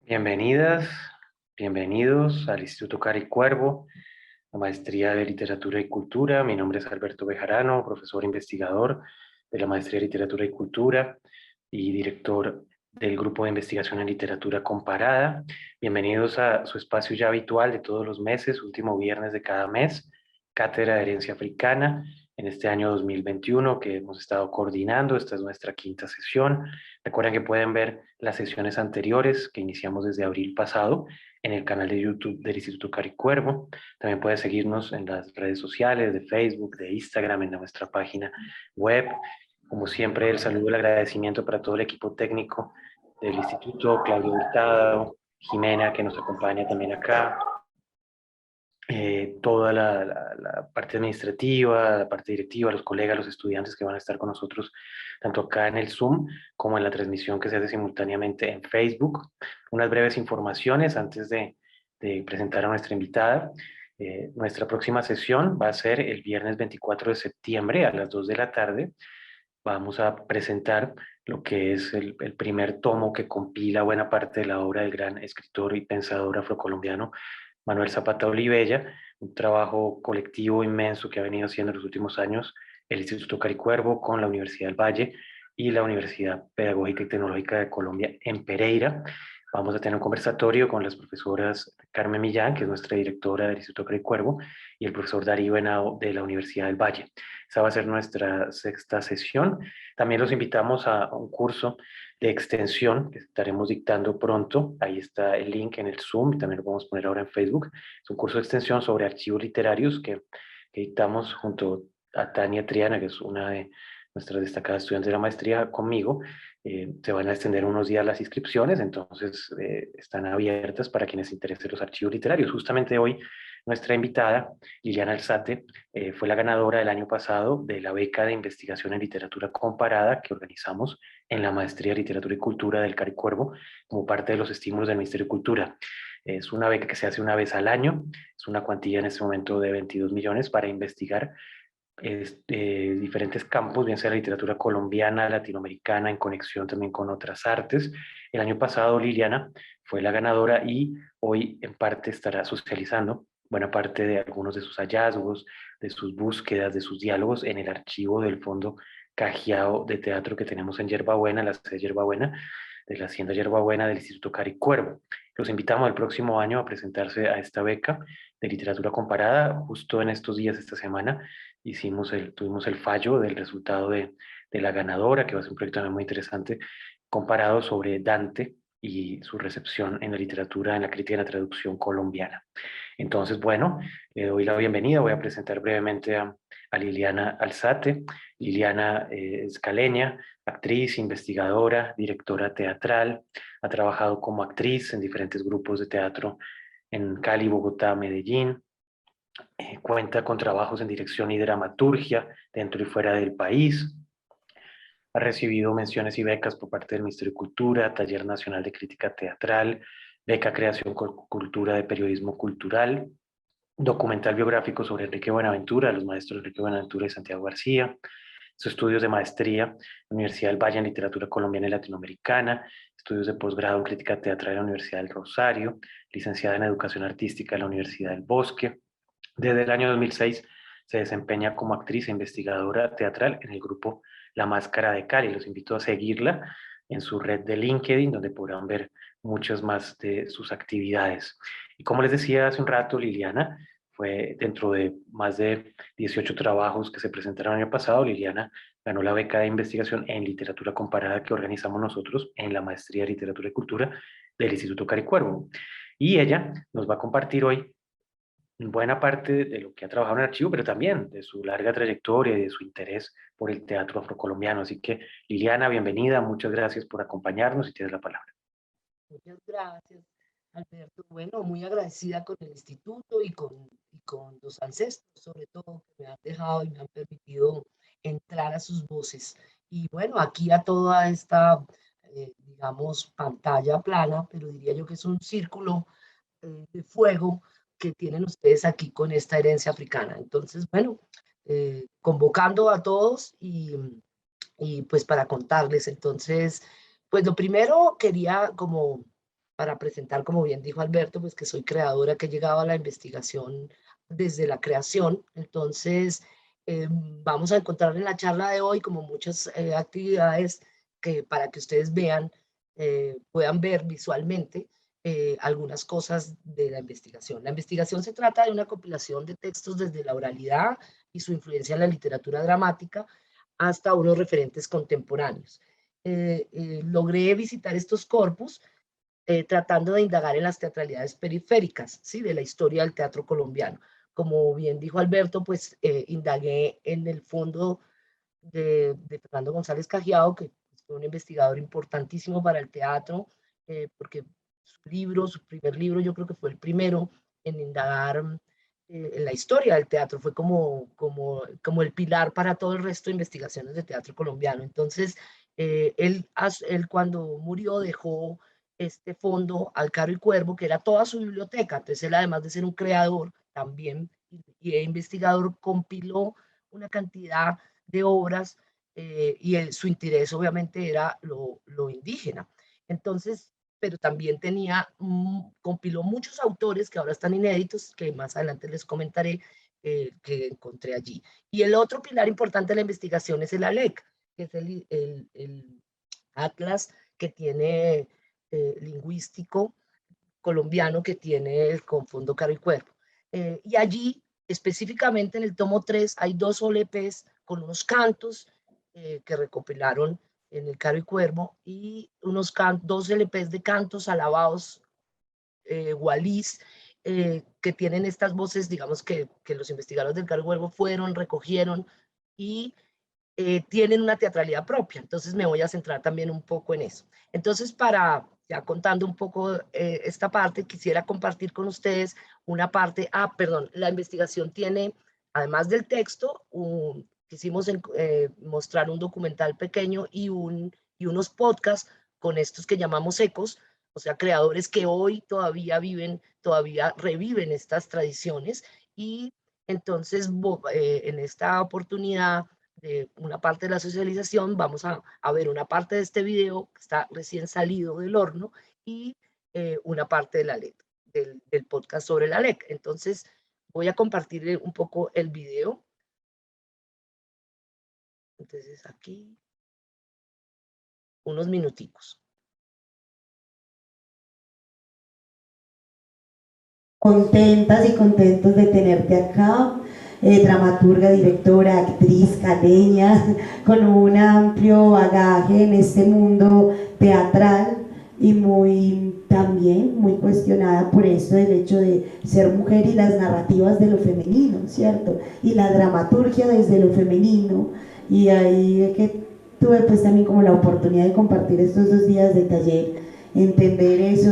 Bienvenidas, bienvenidos al Instituto Cari Cuervo, la Maestría de Literatura y Cultura. Mi nombre es Alberto Bejarano, profesor investigador de la Maestría de Literatura y Cultura y director del Grupo de Investigación en Literatura Comparada. Bienvenidos a su espacio ya habitual de todos los meses, último viernes de cada mes, Cátedra de Herencia Africana, en este año 2021 que hemos estado coordinando. Esta es nuestra quinta sesión. Recuerden que pueden ver las sesiones anteriores que iniciamos desde abril pasado en el canal de YouTube del Instituto Caricuervo. También pueden seguirnos en las redes sociales de Facebook, de Instagram, en nuestra página web. Como siempre, el saludo y el agradecimiento para todo el equipo técnico del Instituto, Claudio Hurtado, Jimena, que nos acompaña también acá, toda la parte administrativa, la parte directiva, los colegas, los estudiantes que van a estar con nosotros, tanto acá en el Zoom como en la transmisión que se hace simultáneamente en Facebook. Unas breves informaciones antes de presentar a nuestra invitada. Nuestra próxima sesión va a ser el viernes 24 de septiembre a las 2 de la tarde. Vamos a presentar lo que es el primer tomo que compila buena parte de la obra del gran escritor y pensador afrocolombiano Manuel Zapata Olivella, un trabajo colectivo inmenso que ha venido haciendo en los últimos años el Instituto Caricuervo con la Universidad del Valle y la Universidad Pedagógica y Tecnológica de Colombia en Pereira. Vamos a tener un conversatorio con las profesoras Carmen Millán, que es nuestra directora del Instituto Caricuervo, y el profesor Darío Henao de la Universidad del Valle. Esa va a ser nuestra sexta sesión. También los invitamos a un curso de extensión que estaremos dictando pronto. Ahí está el link en el Zoom, también lo podemos poner ahora en Facebook. Es un curso de extensión sobre archivos literarios que dictamos junto a Tania Triana, que es una de nuestras destacadas estudiantes de la maestría conmigo. Se van a extender unos días las inscripciones, entonces están abiertas para quienes interesen los archivos literarios. Justamente hoy nuestra invitada, Liliana Alzate, fue la ganadora del año pasado de la beca de investigación en literatura comparada que organizamos en la Maestría de Literatura y Cultura del Caricuervo como parte de los estímulos del Ministerio de Cultura. Es una beca que se hace una vez al año, es una cuantía en este momento de 22 millones para investigar diferentes campos, bien sea la literatura colombiana, latinoamericana, en conexión también con otras artes. El año pasado Liliana fue la ganadora y hoy en parte estará socializando buena parte de algunos de sus hallazgos, de sus búsquedas, de sus diálogos en el archivo del Fondo Cajiao de Teatro que tenemos en Yerbabuena, la sede de Yerbabuena, de la Hacienda Yerbabuena del Instituto Caricuervo. Los invitamos el próximo año a presentarse a esta beca de literatura comparada. Justo en estos días, esta semana, tuvimos el fallo del resultado de la ganadora, que va a ser un proyecto también muy interesante, comparado sobre Dante y su recepción en la literatura, en la crítica y en la traducción colombiana. Entonces, bueno, le doy la bienvenida. Voy a presentar brevemente a Liliana Alzate. Liliana es caleña, actriz, investigadora, directora teatral. Ha trabajado como actriz en diferentes grupos de teatro en Cali, Bogotá, Medellín. Cuenta con trabajos en dirección y dramaturgia dentro y fuera del país. Ha recibido menciones y becas por parte del Ministerio de Cultura, Taller Nacional de Crítica Teatral, Beca Creación Cultura de Periodismo Cultural, documental biográfico sobre Enrique Buenaventura, los maestros Enrique Buenaventura y Santiago García, sus estudios de maestría en la Universidad del Valle en Literatura Colombiana y Latinoamericana, estudios de posgrado en Crítica Teatral en la Universidad del Rosario, licenciada en Educación Artística en la Universidad del Bosque. Desde el año 2006 se desempeña como actriz e investigadora teatral en el grupo La Máscara de Cali. Los invito a seguirla en su red de LinkedIn, donde podrán ver muchas más de sus actividades. Y como les decía hace un rato, Liliana fue dentro de más de 18 trabajos que se presentaron el año pasado. Liliana ganó la beca de investigación en literatura comparada que organizamos nosotros en la Maestría de Literatura y Cultura del Instituto Caricuervo. Y ella nos va a compartir hoy buena parte de lo que ha trabajado en el archivo, pero también de su larga trayectoria y de su interés por el teatro afrocolombiano. Así que, Liliana, bienvenida, muchas gracias por acompañarnos y tienes la palabra. Muchas gracias, Alberto. Bueno, muy agradecida con el instituto y con los ancestros, sobre todo, que me han dejado y me han permitido entrar a sus voces. Y bueno, aquí a toda esta, digamos, pantalla plana, pero diría yo que es un círculo de fuego que tienen ustedes aquí con esta herencia africana. Entonces, bueno, convocando a todos y pues para contarles. Entonces, pues lo primero quería como para presentar, como bien dijo Alberto, pues que soy creadora, que he llegado a la investigación desde la creación. Entonces, vamos a encontrar en la charla de hoy como muchas actividades que para que ustedes vean, puedan ver visualmente algunas cosas de la investigación. La investigación se trata de una compilación de textos desde la oralidad y su influencia en la literatura dramática hasta unos referentes contemporáneos. Logré visitar estos corpus tratando de indagar en las teatralidades periféricas, ¿sí? De la historia del teatro colombiano. Como bien dijo Alberto, pues indagué en el fondo de Fernando González Cajiao, que fue un investigador importantísimo para el teatro, porque su primer libro, yo creo que fue el primero en indagar en la historia del teatro, fue como el pilar para todo el resto de investigaciones de teatro colombiano. Entonces, él cuando murió dejó este fondo al Caro y Cuervo, que era toda su biblioteca. Entonces, él además de ser un creador, también y investigador, compiló una cantidad de obras y su interés obviamente era lo indígena. Entonces, pero también compiló muchos autores que ahora están inéditos, que más adelante les comentaré, que encontré allí. Y el otro pilar importante de la investigación es el ALEC, que es el atlas que tiene lingüístico colombiano que tiene el Confundo Caro y Cuervo. Y allí, específicamente en el tomo 3, hay 2 OLPs con unos cantos que recopilaron en el Caro y Cuervo y 2 LPs de cantos alabados walís, que tienen estas voces, digamos, que los investigadores del Caro y Cuervo fueron, recogieron y tienen una teatralidad propia. Entonces me voy a centrar también un poco en eso. Entonces, para ya contando un poco esta parte, quisiera compartir con ustedes una parte, perdón, la investigación tiene, además del texto, quisimos mostrar un documental pequeño y unos podcasts con estos que llamamos ecos, o sea, creadores que hoy todavía viven, todavía reviven estas tradiciones y entonces en esta oportunidad de una parte de la socialización, vamos a ver una parte de este video que está recién salido del horno y una parte de la letra, del podcast sobre la LEC. Entonces, voy a compartir un poco el video. Entonces, aquí, unos minuticos. Contentas y contentos de tenerte acá, dramaturga, directora, actriz, caleña, con un amplio bagaje en este mundo teatral y también muy cuestionada por eso del hecho de ser mujer y las narrativas de lo femenino, ¿cierto? Y la dramaturgia desde lo femenino, y ahí es que tuve pues también como la oportunidad de compartir estos 2 días de taller, entender eso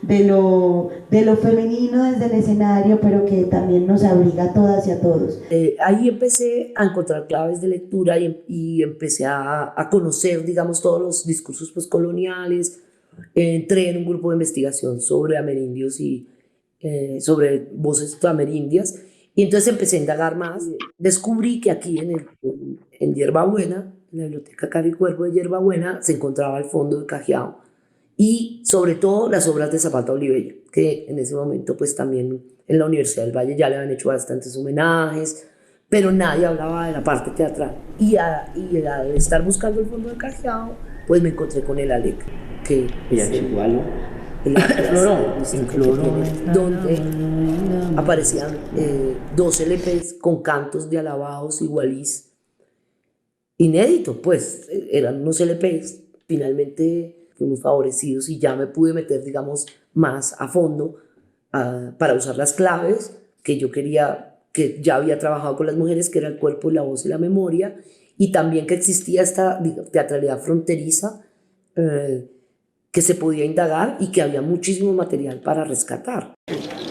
de lo femenino desde el escenario, pero que también nos abriga a todas y a todos. Ahí empecé a encontrar claves de lectura y empecé a conocer, digamos, todos los discursos postcoloniales. Entré en un grupo de investigación sobre amerindios y sobre voces amerindias, y entonces empecé a indagar más. Descubrí que aquí en Yerbabuena, en la biblioteca Caro y Cuervo de Yerbabuena, se encontraba el fondo de Cajiao y sobre todo las obras de Zapata Olivella, que en ese momento pues también en la Universidad del Valle ya le habían hecho bastantes homenajes, pero nadie hablaba de la parte teatral. Y al estar buscando el fondo de Cajiao, pues me encontré con el ALEC, que es donde aparecían 2 LPs con cantos de alabados y walís inédito, pues eran unos LPs. Finalmente fuimos favorecidos y ya me pude meter, digamos, más a fondo para usar las claves que yo quería, que ya había trabajado con las mujeres, que era el cuerpo, la voz y la memoria, y también que existía esta teatralidad fronteriza que se podía indagar y que había muchísimo material para rescatar.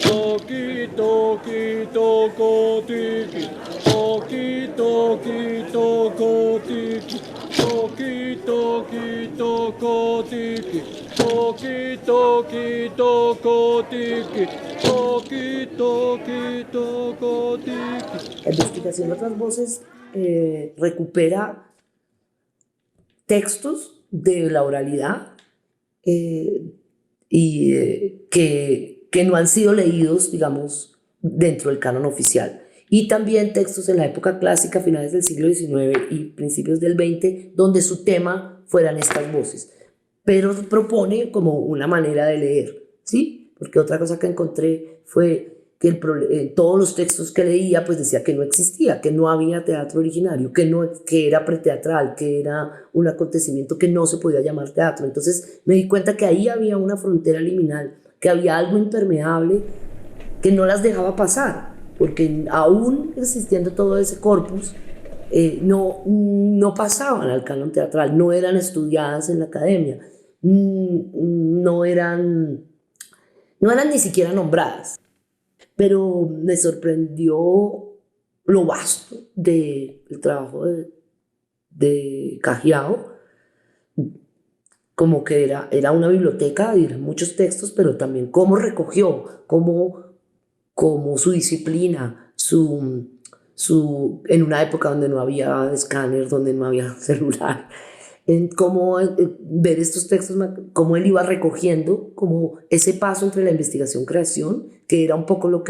Toki, toki, toko, tiki. Toki, toki, toko, tiki. Toki, toki, toko, tiki. Toki, toki, toko, tiki. Toki, toki, toko, tiki. La investigación de otras voces recupera textos de la oralidad que no han sido leídos, digamos, dentro del canon oficial. Y también textos en la época clásica, finales del siglo XIX y principios del XX, donde su tema fueran estas voces. Pero propone como una manera de leer, ¿sí? Porque otra cosa que encontré fue que todos los textos que leía pues decía que no existía, que no había teatro originario, que era preteatral, que era un acontecimiento que no se podía llamar teatro. Entonces me di cuenta que ahí había una frontera liminal, que había algo impermeable que no las dejaba pasar, porque aún existiendo todo ese corpus, no pasaban al canon teatral, no eran estudiadas en la academia, no eran ni siquiera nombradas. Pero me sorprendió lo vasto del trabajo de Cajiao, como que era una biblioteca, eran muchos textos, pero también cómo recogió, cómo su disciplina, en una época donde no había escáner, donde no había celular, en cómo ver estos textos, cómo él iba recogiendo, como ese paso entre la investigación-creación, que era un poco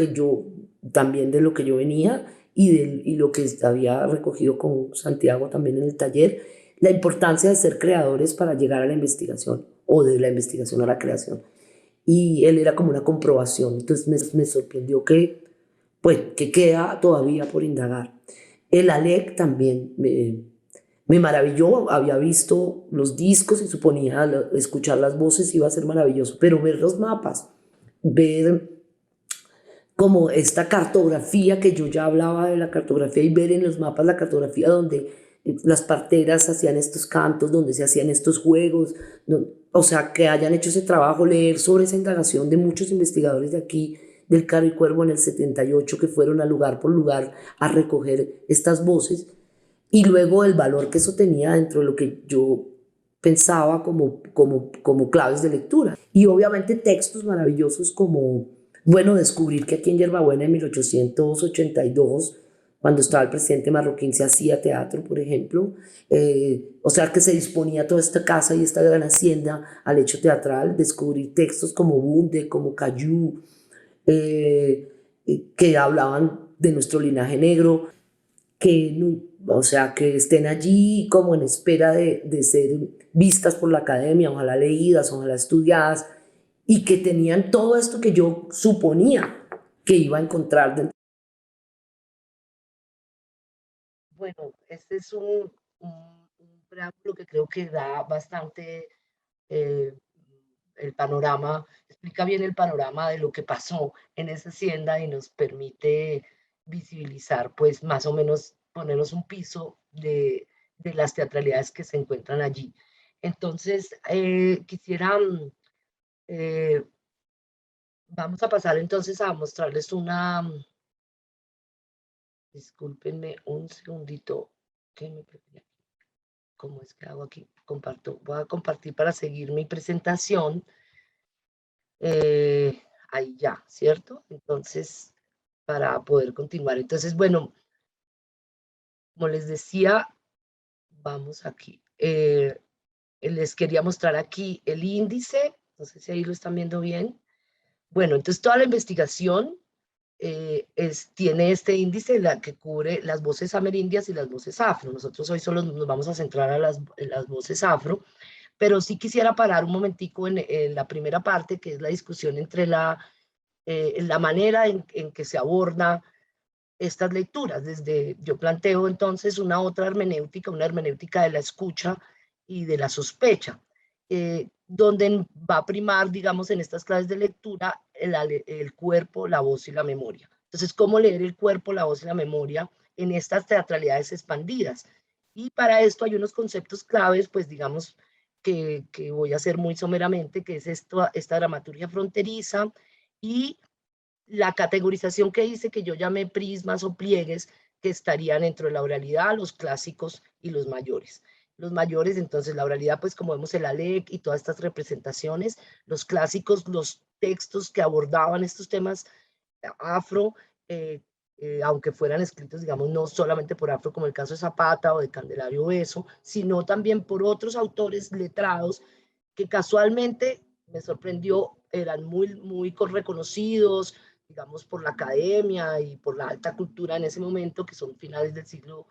también de lo que yo venía y lo que había recogido con Santiago también en el taller, la importancia de ser creadores para llegar a la investigación o de la investigación a la creación. Y él era como una comprobación, entonces me sorprendió que queda todavía por indagar. El ALEC también me maravilló, había visto los discos y suponía escuchar las voces iba a ser maravilloso, pero ver los mapas, ver como esta cartografía, que yo ya hablaba de la cartografía, y ver en los mapas la cartografía donde las parteras hacían estos cantos, donde se hacían estos juegos, o sea, que hayan hecho ese trabajo, leer sobre esa indagación de muchos investigadores de aquí, del Caro y Cuervo en el 78, que fueron a lugar por lugar a recoger estas voces, y luego el valor que eso tenía dentro de lo que yo pensaba como claves de lectura. Y obviamente textos maravillosos como, bueno, descubrir que aquí en Yerbabuena en 1882, cuando estaba el presidente Marroquín, se hacía teatro, por ejemplo, o sea, que se disponía toda esta casa y esta gran hacienda al hecho teatral, descubrir textos como Bunde, como Cayú, que hablaban de nuestro linaje negro, o sea, que estén allí como en espera de ser vistas por la academia, ojalá leídas, ojalá estudiadas, y que tenían todo esto que yo suponía que iba a encontrar dentro. Bueno, este es un preámbulo que creo que da bastante el panorama, explica bien el panorama de lo que pasó en esa hacienda y nos permite visibilizar, pues más o menos ponernos un piso de las teatralidades que se encuentran allí. Entonces, quisiera, vamos a pasar entonces a mostrarles discúlpenme un segundito, que me perdí aquí. ¿Cómo es que hago aquí? Comparto, voy a compartir para seguir mi presentación. Ahí ya, ¿cierto? Entonces, para poder continuar. Entonces, bueno, como les decía, vamos aquí. Les quería mostrar aquí el índice, no sé si ahí lo están viendo bien. Bueno, entonces toda la investigación tiene este índice que cubre las voces amerindias y las voces afro. Nosotros hoy solo nos vamos a centrar a las voces afro, pero sí quisiera parar un momentico en la primera parte, que es la discusión entre la manera en que se aborda estas lecturas. Yo planteo entonces una otra hermenéutica, una hermenéutica de la escucha y de la sospecha, donde va a primar, digamos, en estas clases de lectura, el cuerpo, la voz y la memoria. Entonces, ¿cómo leer el cuerpo, la voz y la memoria en estas teatralidades expandidas? Y para esto hay unos conceptos claves, pues digamos, que voy a hacer muy someramente, que es esta dramaturgia fronteriza y la categorización que hice, que yo llamé prismas o pliegues, que estarían dentro de la oralidad, los clásicos y los mayores. Los mayores, entonces, la oralidad, pues como vemos el ALEC y todas estas representaciones, los clásicos, los textos que abordaban estos temas afro, aunque fueran escritos, digamos, no solamente por afro, como el caso de Zapata o de Candelario Beso, sino también por otros autores letrados que casualmente me sorprendió, eran muy reconocidos, digamos, por la academia y por la alta cultura en ese momento, que son finales del siglo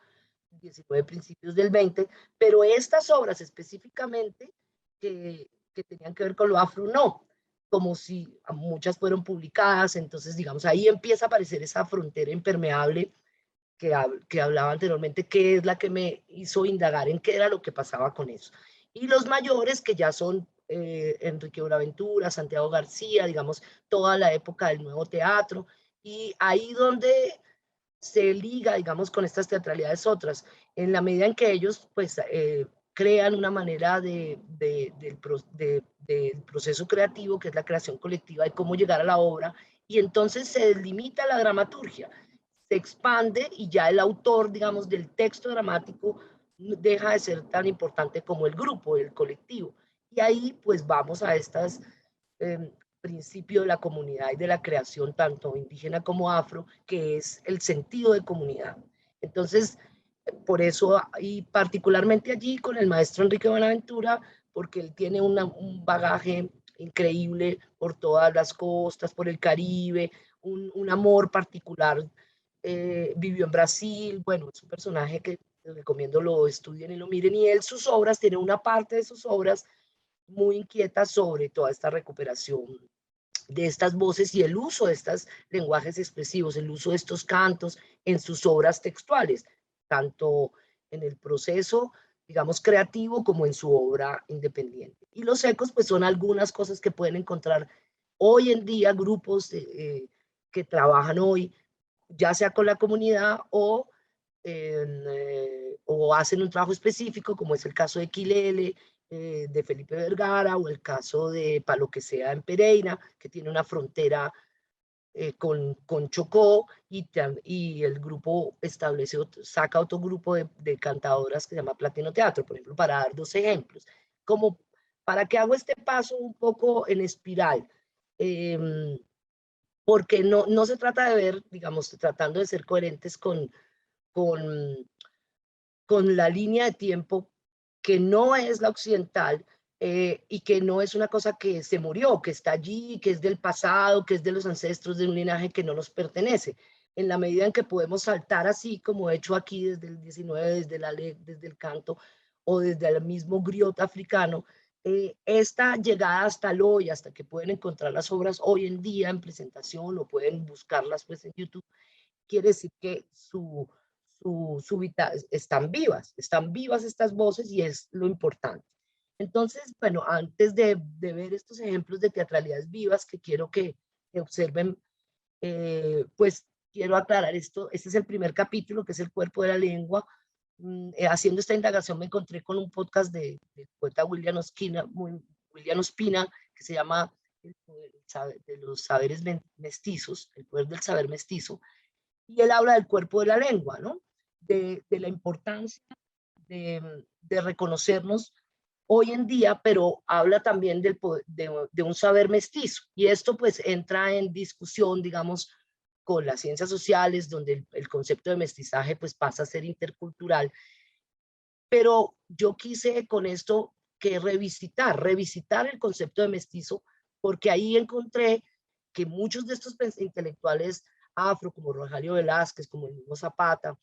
XIX, principios del XX, pero estas obras específicamente que tenían que ver con lo afro, no, como si muchas fueron publicadas, entonces, digamos, ahí empieza a aparecer esa frontera impermeable que hablaba anteriormente, que es la que me hizo indagar en qué era lo que pasaba con eso. Y los mayores, que ya son Enrique Buenaventura, Santiago García, digamos, toda la época del nuevo teatro, y ahí donde se liga, digamos, con estas teatralidades otras, en la medida en que ellos, pues, crean una manera del proceso creativo, que es la creación colectiva, de cómo llegar a la obra, y entonces se delimita la dramaturgia, se expande y ya el autor, digamos, del texto dramático deja de ser tan importante como el grupo, el colectivo. Y ahí pues vamos a estas principio de la comunidad y de la creación tanto indígena como afro, que es el sentido de comunidad. Entonces, por eso, y particularmente allí con el maestro Enrique Buenaventura, porque él tiene un bagaje increíble por todas las costas, por el Caribe, un amor particular, vivió en Brasil, bueno, es un personaje que les recomiendo lo estudien y lo miren, y él sus obras, tiene una parte de sus obras muy inquieta sobre toda esta recuperación de estas voces y el uso de estos lenguajes expresivos, el uso de estos cantos en sus obras textuales, tanto en el proceso, digamos, creativo como en su obra independiente. Y los ecos, pues son algunas cosas que pueden encontrar hoy en día grupos que trabajan hoy, ya sea con la comunidad o hacen un trabajo específico, como es el caso de Quilele, de Felipe Vergara, o el caso de Palo que sea en Pereira, que tiene una frontera con Chocó, y el grupo saca otro grupo de cantadoras que se llama Platino Teatro, por ejemplo, para dar dos ejemplos. Como para que hago este paso un poco en espiral, porque no se trata de ver, digamos, tratando de ser coherentes con, con la línea de tiempo que no es la occidental, y que no es una cosa que se murió, que está allí, que es del pasado, que es de los ancestros de un linaje que no nos pertenece. En la medida en que podemos saltar así, como he hecho aquí desde el 19, desde el canto o desde el mismo griot africano, esta llegada hasta el hoy, hasta que pueden encontrar las obras hoy en día en presentación o pueden buscarlas pues en YouTube, quiere decir que están vivas estas voces y es lo importante. Entonces, bueno, antes de ver estos ejemplos de teatralidades vivas que quiero que observen, pues quiero aclarar esto. Este es el primer capítulo, que es el cuerpo de la lengua. Haciendo esta indagación me encontré con un podcast del poeta William Ospina, que se llama El poder de los saberes mestizos, el poder del saber mestizo, y él habla del cuerpo de la lengua, ¿no? De la importancia de reconocernos hoy en día, pero habla también de un saber mestizo. Y esto pues entra en discusión, digamos, con las ciencias sociales, donde el concepto de mestizaje pues pasa a ser intercultural. Pero yo quise con esto que revisitar el concepto de mestizo, porque ahí encontré que muchos de estos intelectuales afro, como Rogelio Velázquez, como el mismo Zapata,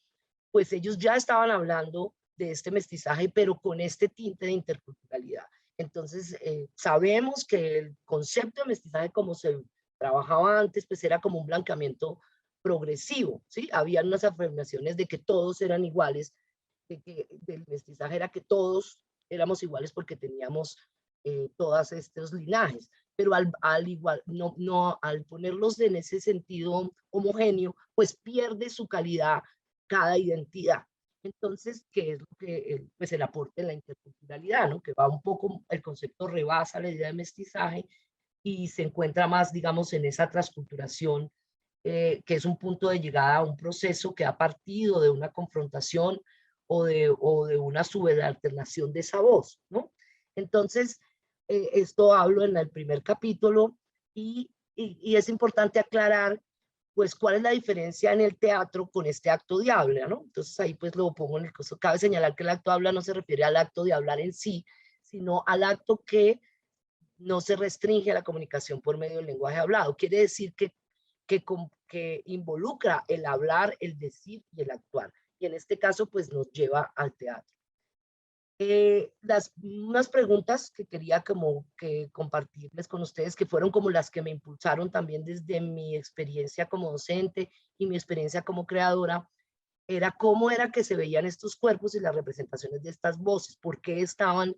pues ellos ya estaban hablando de este mestizaje, pero con este tinte de interculturalidad. Entonces, sabemos que el concepto de mestizaje, como se trabajaba antes, pues era como un blanqueamiento progresivo, ¿sí? Habían unas afirmaciones de que todos eran iguales, de que del mestizaje era que todos éramos iguales porque teníamos todos estos linajes, pero al igual, al ponerlos en ese sentido homogéneo, pues pierde su calidad cada identidad. Entonces, ¿qué es lo que, pues el aporte en la interculturalidad, ¿no? Que va un poco, el concepto rebasa la idea de mestizaje y se encuentra más, digamos, en esa transculturación, que es un punto de llegada a un proceso que ha partido de una confrontación o de una subalternación de esa voz, ¿no? Entonces, esto hablo en el primer capítulo, y es importante aclarar pues cuál es la diferencia en el teatro con este acto de habla, ¿no? Entonces ahí pues lo pongo en el caso. Cabe señalar que el acto de habla no se refiere al acto de hablar en sí, sino al acto que no se restringe a la comunicación por medio del lenguaje hablado. Quiere decir que involucra el hablar, el decir y el actuar. Y en este caso, pues nos lleva al teatro. Unas preguntas que quería como que compartirles con ustedes, que fueron como las que me impulsaron también desde mi experiencia como docente y mi experiencia como creadora, era cómo era que se veían estos cuerpos y las representaciones de estas voces, por qué estaban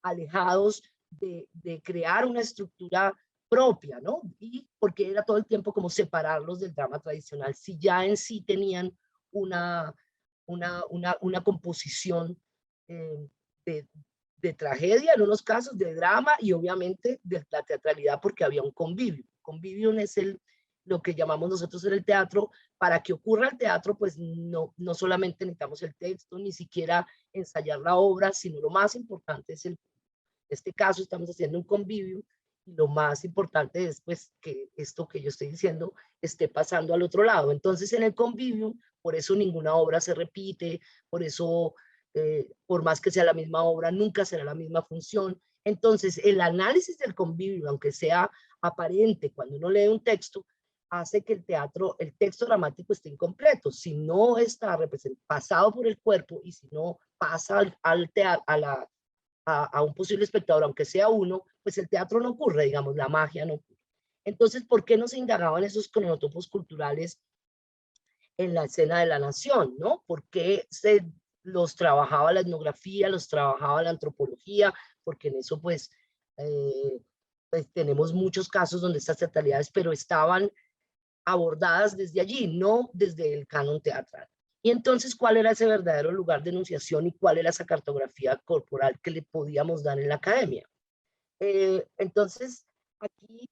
alejados de crear una estructura propia, ¿no? Y porque era todo el tiempo como separarlos del drama tradicional, si ya en sí tenían una composición eh, de, de tragedia en unos casos, de drama y obviamente de la teatralidad porque había un convivio. Convivio es lo que llamamos nosotros en el teatro. Para que ocurra el teatro, pues no solamente necesitamos el texto, ni siquiera ensayar la obra, sino lo más importante es en este caso estamos haciendo un convivio y lo más importante es pues que esto que yo estoy diciendo esté pasando al otro lado. Entonces en el convivio, por eso ninguna obra se repite, por eso por más que sea la misma obra, nunca será la misma función. Entonces el análisis del convivio, aunque sea aparente cuando uno lee un texto, hace que el texto dramático esté incompleto. Si no está pasado por el cuerpo y si no pasa al teatro, a un posible espectador, aunque sea uno, pues el teatro no ocurre, digamos, la magia no ocurre. Entonces, ¿por qué no se indagaban esos cronotopos culturales en la escena de la nación, ¿no? ¿Por qué los trabajaba la etnografía, los trabajaba la antropología? Porque en eso, pues tenemos muchos casos donde estas teatralidades, pero estaban abordadas desde allí, no desde el canon teatral. Y entonces, ¿cuál era ese verdadero lugar de enunciación y cuál era esa cartografía corporal que le podíamos dar en la academia? Entonces, aquí,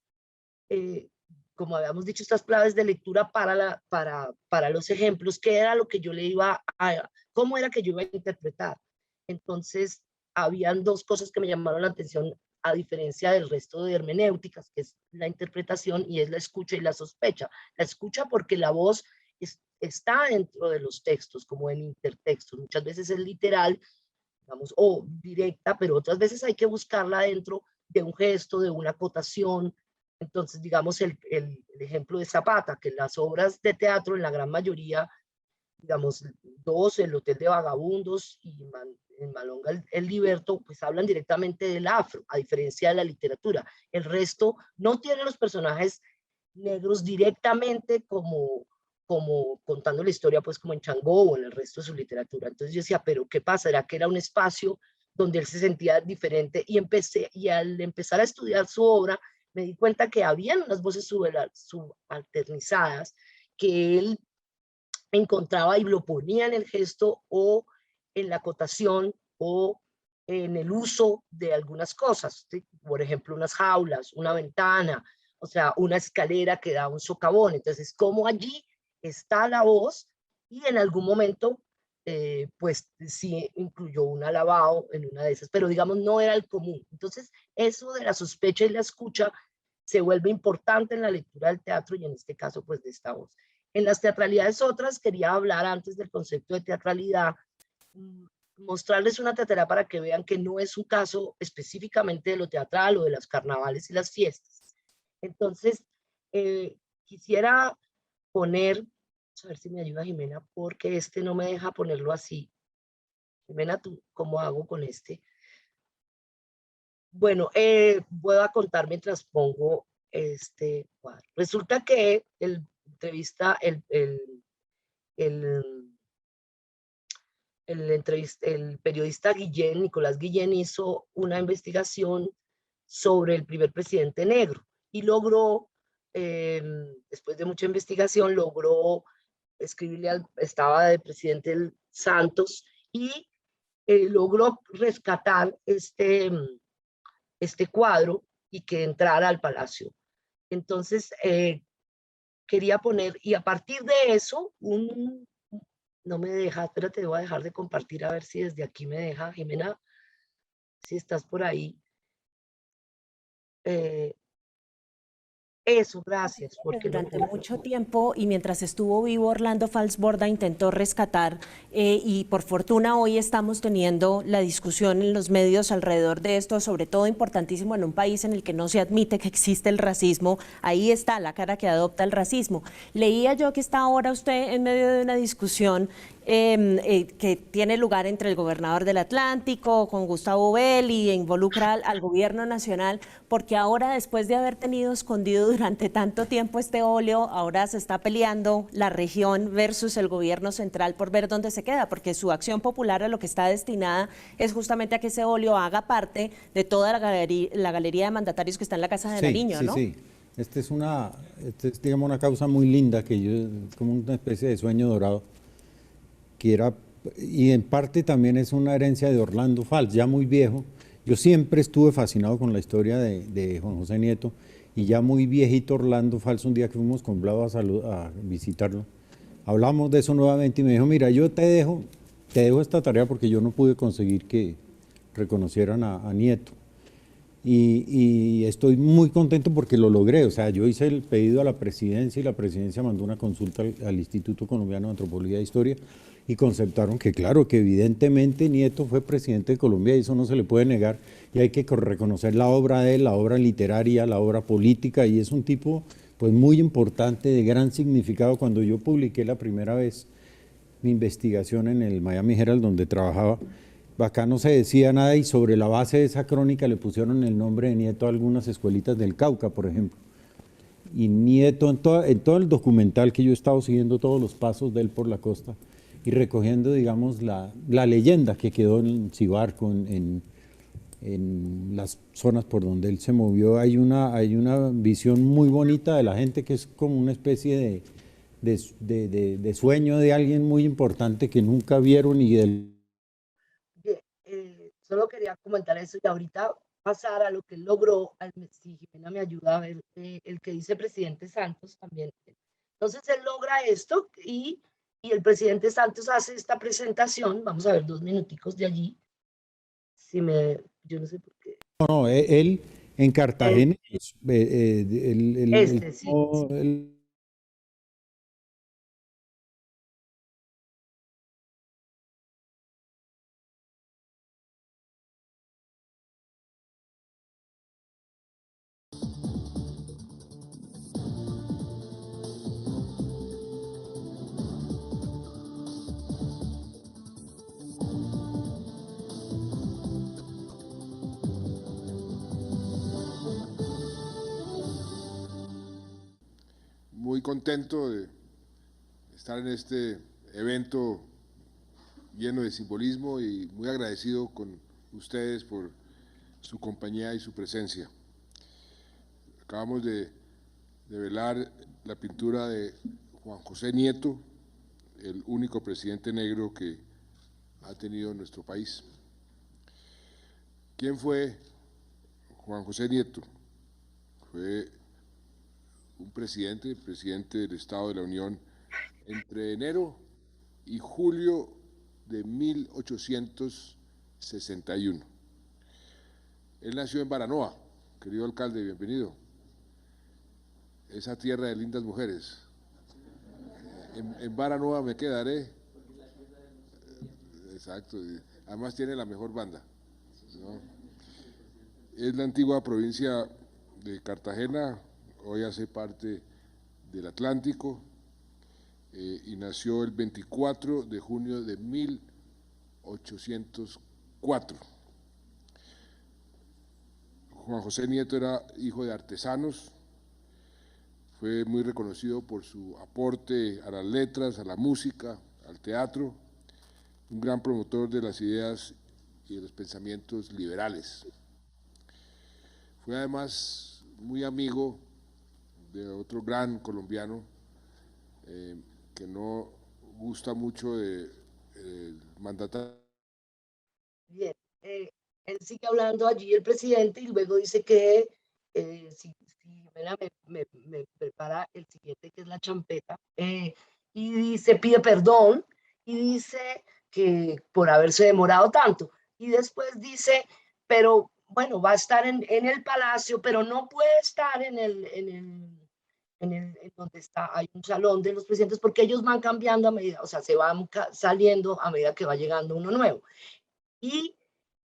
como habíamos dicho, estas claves de lectura para los ejemplos, ¿qué era lo que yo le iba cómo era que yo iba a interpretar? Entonces, habían dos cosas que me llamaron la atención, a diferencia del resto de hermenéuticas, que es la interpretación y es la escucha y la sospecha. La escucha porque la voz está dentro de los textos, como en intertextos. Muchas veces es literal, digamos, o directa, pero otras veces hay que buscarla dentro de un gesto, de una acotación. Entonces, digamos, el ejemplo de Zapata, que las obras de teatro, en la gran mayoría, digamos, dos, el Hotel de Vagabundos y en Malonga el Liberto, pues hablan directamente del afro, a diferencia de la literatura. El resto no tiene los personajes negros directamente como contando la historia, pues como en Changó o en el resto de su literatura. Entonces yo decía, pero ¿qué pasa? ¿Era que era un espacio donde él se sentía diferente? Y al empezar a estudiar su obra, me di cuenta que habían unas voces subalternizadas que él encontraba y lo ponía en el gesto o en la acotación o en el uso de algunas cosas, ¿sí? Por ejemplo, unas jaulas, una ventana, o sea, una escalera que da un socavón. Entonces, como allí está la voz y en algún momento, pues sí incluyó un alabao en una de esas, pero digamos no era el común. Entonces, eso de la sospecha y la escucha se vuelve importante en la lectura del teatro y en este caso, pues de esta voz. En las teatralidades otras, quería hablar antes del concepto de teatralidad, mostrarles una teatralidad para que vean que no es un caso específicamente de lo teatral o de los carnavales y las fiestas. Entonces, quisiera poner, a ver si me ayuda Jimena, porque este no me deja ponerlo así. Jimena, ¿tú cómo hago con este? Bueno, voy a contar mientras pongo este cuadro. Resulta que el periodista Guillén, Nicolás Guillén, hizo una investigación sobre el primer presidente negro y logró, después de mucha investigación, logró escribirle estaba de presidente el Santos y logró rescatar este cuadro y que entrara al palacio. Entonces, quería poner, y a partir de eso, no me deja, espérate, voy a dejar de compartir a ver si desde aquí me deja, Jimena, si estás por ahí. Eso, gracias, porque no. Durante mucho tiempo y mientras estuvo vivo Orlando Falsborda intentó rescatar y por fortuna hoy estamos teniendo la discusión en los medios alrededor de esto, sobre todo importantísimo en un país en el que no se admite que existe el racismo. Ahí está la cara que adopta el racismo. Leía yo que está ahora usted en medio de una discusión que tiene lugar entre el gobernador del Atlántico con Gustavo Belli e involucra al gobierno nacional, porque ahora, después de haber tenido escondido durante tanto tiempo este óleo, ahora se está peleando la región versus el gobierno central por ver dónde se queda, porque su acción popular a lo que está destinada es justamente a que ese óleo haga parte de toda la galería de mandatarios que está en la Casa de Nariño, ¿no? Sí. Esta es digamos, una causa muy linda, que yo, como una especie de sueño dorado, que era, y en parte también es una herencia de Orlando Fals, ya muy viejo. Yo siempre estuve fascinado con la historia de Juan José Nieto, y ya muy viejito Orlando Fals, un día que fuimos con Blau a visitarlo, hablamos de eso nuevamente y me dijo, mira, yo te dejo esta tarea porque yo no pude conseguir que reconocieran a Nieto. Y estoy muy contento porque lo logré. O sea, yo hice el pedido a la presidencia y la presidencia mandó una consulta al Instituto Colombiano de Antropología e Historia y conceptaron que, claro, que evidentemente Nieto fue presidente de Colombia y eso no se le puede negar, y hay que reconocer la obra de él, la obra literaria, la obra política, y es un tipo pues muy importante, de gran significado. Cuando yo publiqué la primera vez mi investigación en el Miami Herald, donde trabajaba, acá no se decía nada, y sobre la base de esa crónica le pusieron el nombre de Nieto a algunas escuelitas del Cauca, por ejemplo. Y Nieto, en todo el documental que yo he estado siguiendo todos los pasos de él por la costa y recogiendo, digamos, la leyenda que quedó en Cibarco, en las zonas por donde él se movió, hay una visión muy bonita de la gente, que es como una especie de sueño de alguien muy importante que nunca vieron y del... Solo quería comentar eso y ahorita pasar a lo que logró, si Jimena me ayuda a ver, el que dice presidente Santos también. Entonces él logra esto y el presidente Santos hace esta presentación, vamos a ver 2 minuticos de allí, yo no sé por qué. No, él en Cartagena, sí. Muy contento de estar en este evento lleno de simbolismo y muy agradecido con ustedes por su compañía y su presencia. Acabamos de velar la pintura de Juan José Nieto, el único presidente negro que ha tenido nuestro país. ¿Quién fue Juan José Nieto? Fue un presidente del Estado de la Unión entre enero y julio de 1861. Él nació en Baranoa, querido alcalde, bienvenido. Esa tierra de lindas mujeres. En Baranoa me quedaré. Exacto, además tiene la mejor banda, ¿no? Es la antigua provincia de Cartagena, hoy hace parte del Atlántico, y nació el 24 de junio de 1804. Juan José Nieto era hijo de artesanos, fue muy reconocido por su aporte a las letras, a la música, al teatro, un gran promotor de las ideas y de los pensamientos liberales. Fue además muy amigo de otro gran colombiano que no gusta mucho del mandatario. Bien, él sigue hablando allí el presidente y luego dice que si Jimena me prepara el siguiente, que es la champeta, y dice, pide perdón y dice que por haberse demorado tanto, y después dice, pero bueno, va a estar en el palacio, pero no puede estar en donde está, hay un salón de los presidentes, porque ellos van cambiando a medida, o sea, se van saliendo a medida que va llegando uno nuevo. Y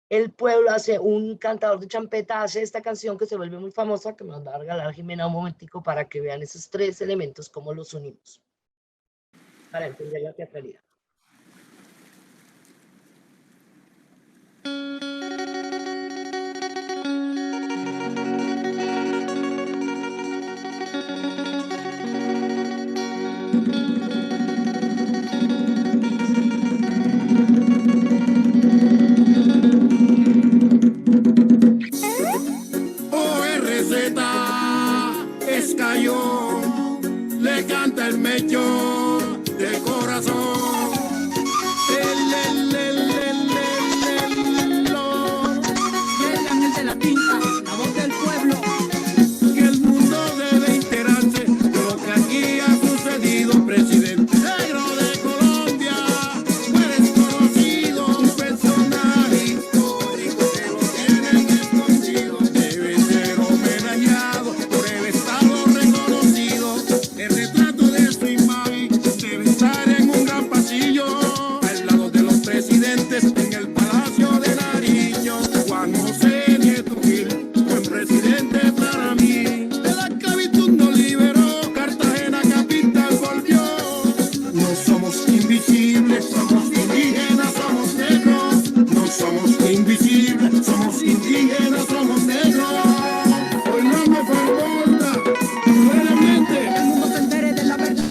el pueblo hace, un cantador de champeta hace esta canción que se vuelve muy famosa, que me va a regalar Jimena un momentico para que vean esos tres elementos, cómo los unimos, para entender la teatralidad. Le canta el mechón de corazón. El ángel de la tinta, la voz del pueblo. Que el mundo debe enterarse de lo que aquí ha sucedido, presidente negro de Colombia. Fue desconocido, un personaje histórico que lo tienen escondido. Debe ser homenajeado, debe estarlo reconocido. El retrato de su imagen debe estar en un gran pasillo, al lado de los presidentes en el Palacio de Nariño. Juan José Nieto Gil, buen presidente para mí. De la esclavitud nos liberó, Cartagena capital volvió. No somos invisibles, somos indígenas, somos negros. No somos invisibles, somos indígenas, somos negros. Orlando Falborda, buenamente, el mundo se entere de la verdad.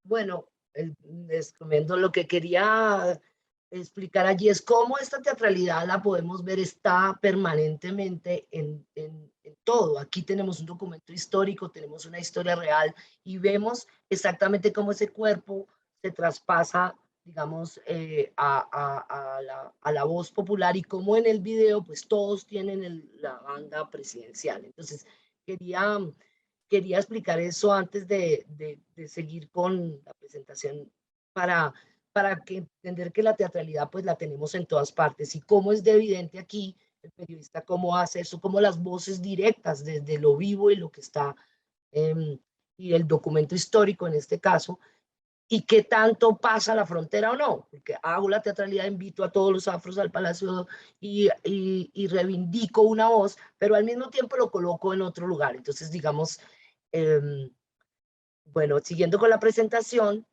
Bueno, descomiendo, lo que quería explicar allí es cómo esta teatralidad la podemos ver, está permanentemente en todo. Aquí tenemos un documento histórico, tenemos una historia real y vemos exactamente cómo ese cuerpo se traspasa, digamos, a la voz popular, y cómo en el video pues todos tienen la banda presidencial. Entonces quería explicar eso antes de seguir con la presentación, para que entender que la teatralidad pues la tenemos en todas partes, y cómo es de evidente aquí el periodista cómo hace eso, cómo las voces directas desde lo vivo y lo que está, y el documento histórico en este caso, y qué tanto pasa la frontera o no, porque hago la teatralidad, invito a todos los afros al palacio y reivindico una voz, pero al mismo tiempo lo coloco en otro lugar. Entonces, digamos, bueno, siguiendo con la presentación,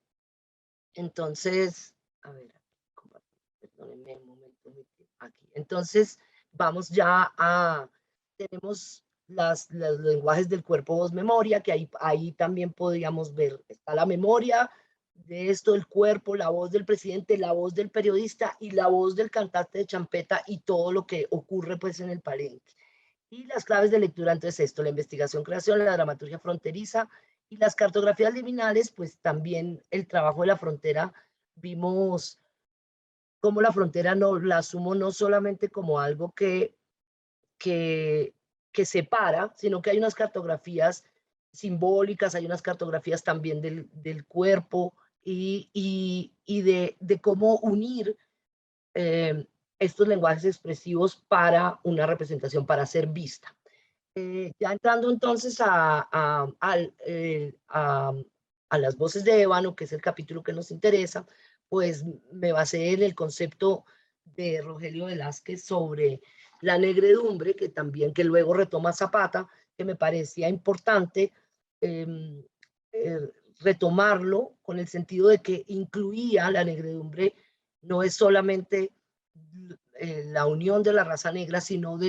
entonces, a ver, perdónenme un momento, aquí. Entonces, vamos ya tenemos los lenguajes del cuerpo, voz, memoria, que ahí también podríamos ver, está la memoria de esto, el cuerpo, la voz del presidente, la voz del periodista y la voz del cantante de champeta, y todo lo que ocurre pues en el palenque. Y las claves de lectura, entonces esto, la investigación, creación, la dramaturgia fronteriza y las cartografías liminales, pues también el trabajo de la frontera. Vimos cómo la frontera no la asumo no solamente como algo que separa, sino que hay unas cartografías simbólicas, hay unas cartografías también del cuerpo, y de cómo unir estos lenguajes expresivos para una representación, para ser vista. Ya entrando entonces a las voces de ébano, que es el capítulo que nos interesa, pues me basé en el concepto de Rogelio Velázquez sobre la negredumbre, que luego retoma Zapata, que me parecía importante retomarlo, con el sentido de que incluía la negredumbre, no es solamente la unión de la raza negra, sino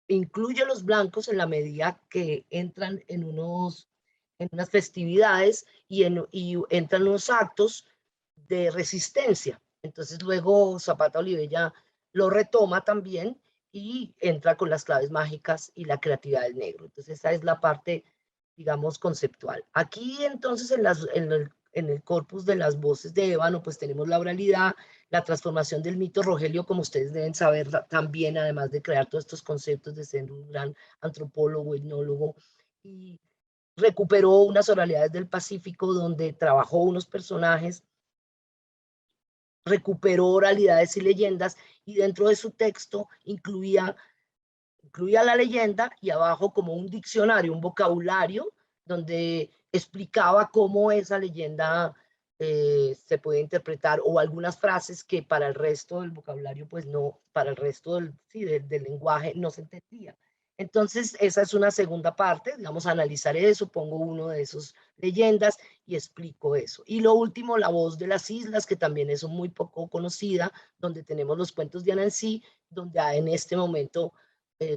incluye a los blancos en la medida que entran en unas festividades y entran en unos actos de resistencia. Entonces luego Zapata Olivella lo retoma también y entra con las claves mágicas y la creatividad del negro. Entonces esa es la parte, digamos, conceptual. Aquí entonces en el corpus de las voces de ébano, pues tenemos la oralidad, la transformación del mito. Rogelio, como ustedes deben saber, también, además de crear todos estos conceptos, de ser un gran antropólogo, etnólogo, y recuperó unas oralidades del Pacífico donde trabajó unos personajes, recuperó oralidades y leyendas, y dentro de su texto incluía la leyenda y abajo como un diccionario, un vocabulario, donde explicaba cómo esa leyenda se puede interpretar, o algunas frases que para el resto del vocabulario, pues no, para el resto del lenguaje no se entendía. Entonces, esa es una segunda parte, digamos, analizar eso, pongo uno de esos leyendas y explico eso. Y lo último, La Voz de las Islas, que también es muy poco conocida, donde tenemos los cuentos de Anansi, donde en este momento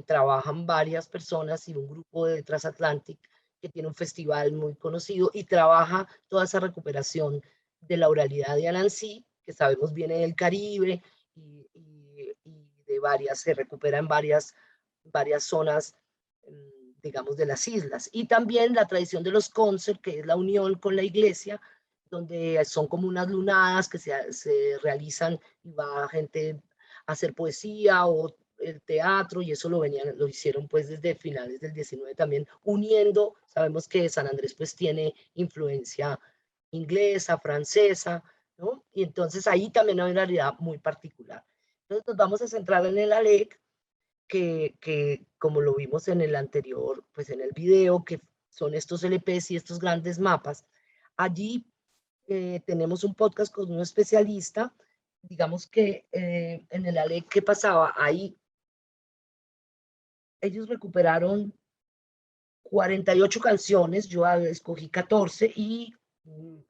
trabajan varias personas y un grupo de Transatlantic que tiene un festival muy conocido y trabaja toda esa recuperación de la oralidad de Anansi, que sabemos viene del Caribe y de varias, se recupera en varias zonas, digamos, de las islas. Y también la tradición de los concert, que es la unión con la iglesia, donde son como unas lunadas que se realizan y va gente a hacer poesía o el teatro, y eso lo hicieron pues desde finales del 19 también, uniendo, sabemos que San Andrés pues tiene influencia inglesa, francesa, ¿no? Y entonces ahí también hay una realidad muy particular. Entonces nos vamos a centrar en el ALEC, que como lo vimos en el anterior, pues en el video, que son estos LPs y estos grandes mapas. Allí tenemos un podcast con un especialista, digamos que en el ALEC, ¿qué pasaba? Ahí ellos recuperaron 48 canciones, yo escogí 14 y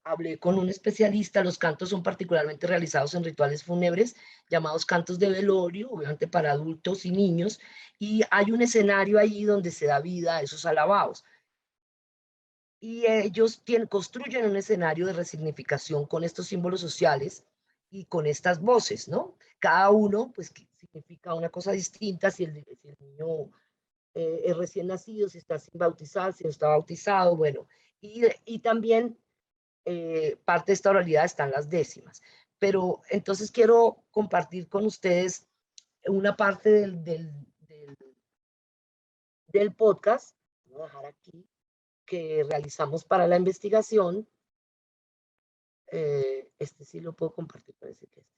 hablé con un especialista. Los cantos son particularmente realizados en rituales fúnebres llamados cantos de velorio, obviamente para adultos y niños, y hay un escenario ahí donde se da vida a esos alabados. Y ellos construyen un escenario de resignificación con estos símbolos sociales y con estas voces, ¿no? Cada uno, pues, significa una cosa distinta. Si el niño es recién nacido, si está sin bautizar, si no está bautizado, bueno. Y también parte de esta oralidad están las décimas. Pero entonces quiero compartir con ustedes una parte del podcast, voy a dejar aquí, que realizamos para la investigación. Este sí lo puedo compartir, parece que este.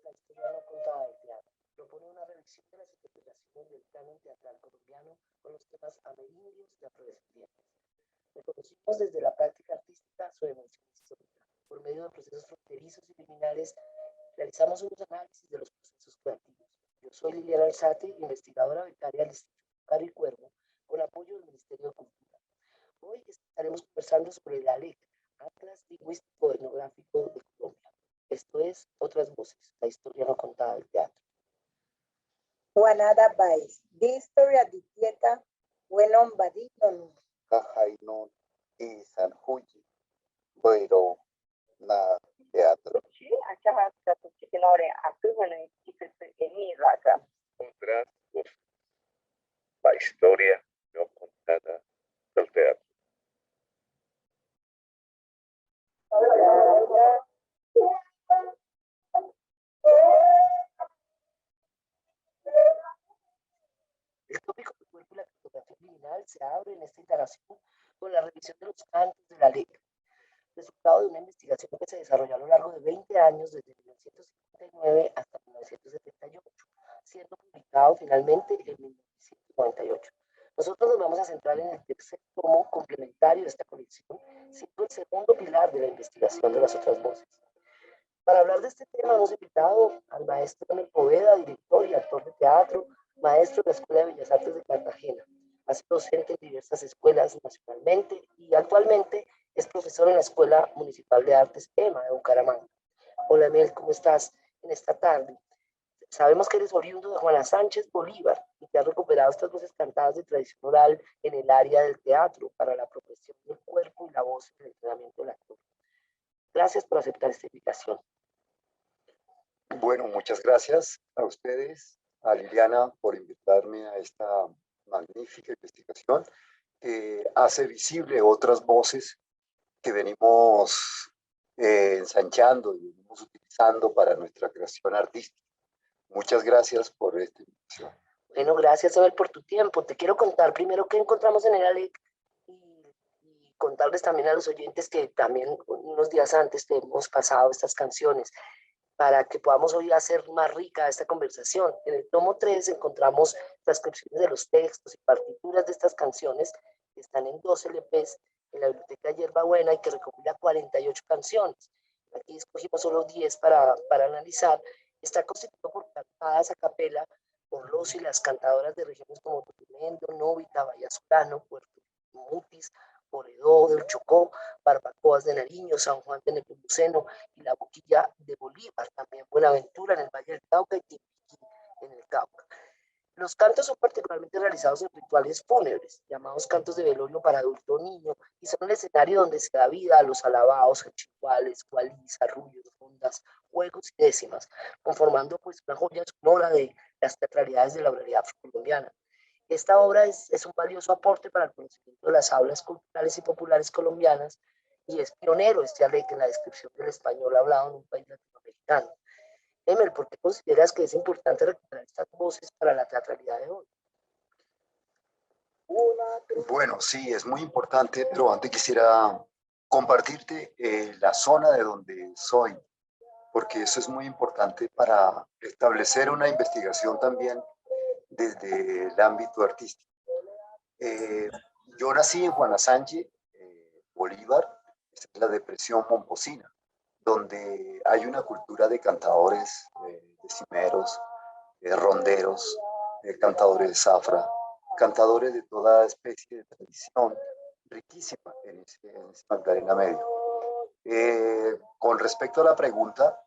La historia no contada del teatro propone una revisión de las interpretaciones del canon teatral colombiano con los temas amerindios y afrodescendientes. Reconocimos desde la práctica artística su dimensión histórica. Por medio de procesos fronterizos y liminales, realizamos unos análisis de los procesos creativos. Yo soy Liliana Alzate, investigadora becaria del Instituto Caro y Cuervo, con apoyo del Ministerio de Cultura. Hoy estaremos conversando sobre el ALEC, Atlas Lingüístico Etnográfico de Colombia. Esto es Otras Voces, la historia no contada del teatro. Juanada Baez, de historia de dieta, buenon badinon. Cajainon y San Juji, pero na teatro. Sí, acá está tu chiquinore, aquí bueno, y se en raga. Otras voces, la historia no contada del teatro. El tópico del cuerpo y la cartografía liminal se abre en esta indagación con la revisión de los cantos de la ley, resultado de una investigación que se desarrolló a lo largo de 20 años, desde 1959 hasta 1978, siendo publicado finalmente en 1998. Nosotros nos vamos a centrar en el tercer tomo complementario de esta colección, siendo el segundo pilar de la investigación de las otras voces. Para hablar de este tema hemos invitado al maestro Manuel Poveda, director y actor de teatro, maestro de la Escuela de Bellas Artes de Cartagena. Ha sido docente en diversas escuelas nacionalmente y actualmente es profesor en la Escuela Municipal de Artes EMA de Bucaramanga. Hola Mel, ¿cómo estás en esta tarde? Sabemos que eres oriundo de Juana Sánchez Bolívar y que has recuperado estas voces cantadas de tradición oral en el área del teatro para la apropiación del cuerpo y la voz en el entrenamiento del actor. Gracias por aceptar esta invitación. Bueno, muchas gracias a ustedes, a Liliana, por invitarme a esta magnífica investigación que hace visible otras voces que venimos ensanchando y venimos utilizando para nuestra creación artística. Muchas gracias por esta invitación. Bueno, gracias Abel por tu tiempo. Te quiero contar primero qué encontramos en el ALEC y contarles también a los oyentes que también unos días antes te hemos pasado estas canciones para que podamos hoy hacer más rica esta conversación. En el tomo 3 encontramos transcripciones de los textos y partituras de estas canciones que están en 2 LPs en la Biblioteca Hierbabuena y que recopila 48 canciones. Aquí escogimos solo 10 para analizar. Está constituido por cantadas a capela por los y las cantadoras de regiones como Tremendo, Novita, Vallesolano, Puerto Mutis, Boredó del Chocó, Barbacoas de Nariño, San Juan de Nepomuceno y la Boquilla de Bolívar, también Buenaventura en el Valle del Cauca y Tipiquí en el Cauca. Los cantos son particularmente realizados en rituales fúnebres, llamados cantos de velorio para adulto o niño, y son el escenario donde se da vida a los alabados, chiguales, gualís, arrullos, rondas, juegos y décimas, conformando pues una joya sonora de las teatralidades de la oralidad colombiana. Esta obra es un valioso aporte para el conocimiento de las hablas culturales y populares colombianas y es pionero este alecre en la descripción del español hablado en un país latinoamericano. Emel, ¿por qué consideras que es importante recuperar estas voces para la teatralidad de hoy? Bueno, sí, es muy importante, pero antes quisiera compartirte la zona de donde soy, porque eso es muy importante para establecer una investigación también desde el ámbito artístico. Yo nací en Juana Sánchez, Bolívar, esta es la depresión momposina, donde hay una cultura de cantadores, decimeros, ronderos, cantadores de zafra, cantadores de toda especie de tradición, riquísima en ese Magdalena Medio. Con respecto a la pregunta,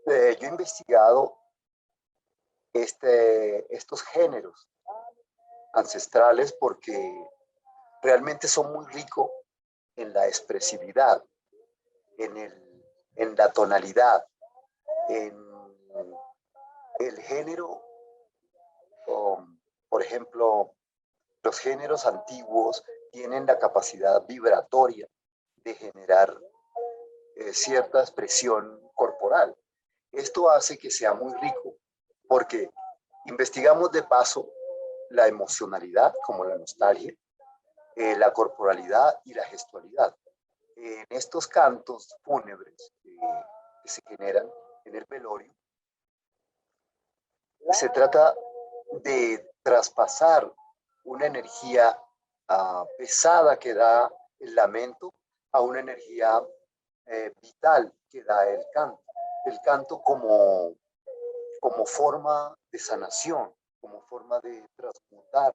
yo he investigado estos géneros ancestrales porque realmente son muy ricos en la expresividad, en la tonalidad, en el género, por ejemplo, los géneros antiguos tienen la capacidad vibratoria de generar cierta expresión corporal. Esto hace que sea muy rico porque investigamos de paso la emocionalidad, como la nostalgia, la corporalidad y la gestualidad. En estos cantos fúnebres que se generan en el velorio, se trata de traspasar una energía pesada que da el lamento a una energía vital que da el canto. El canto como forma de sanación, como forma de transmutar,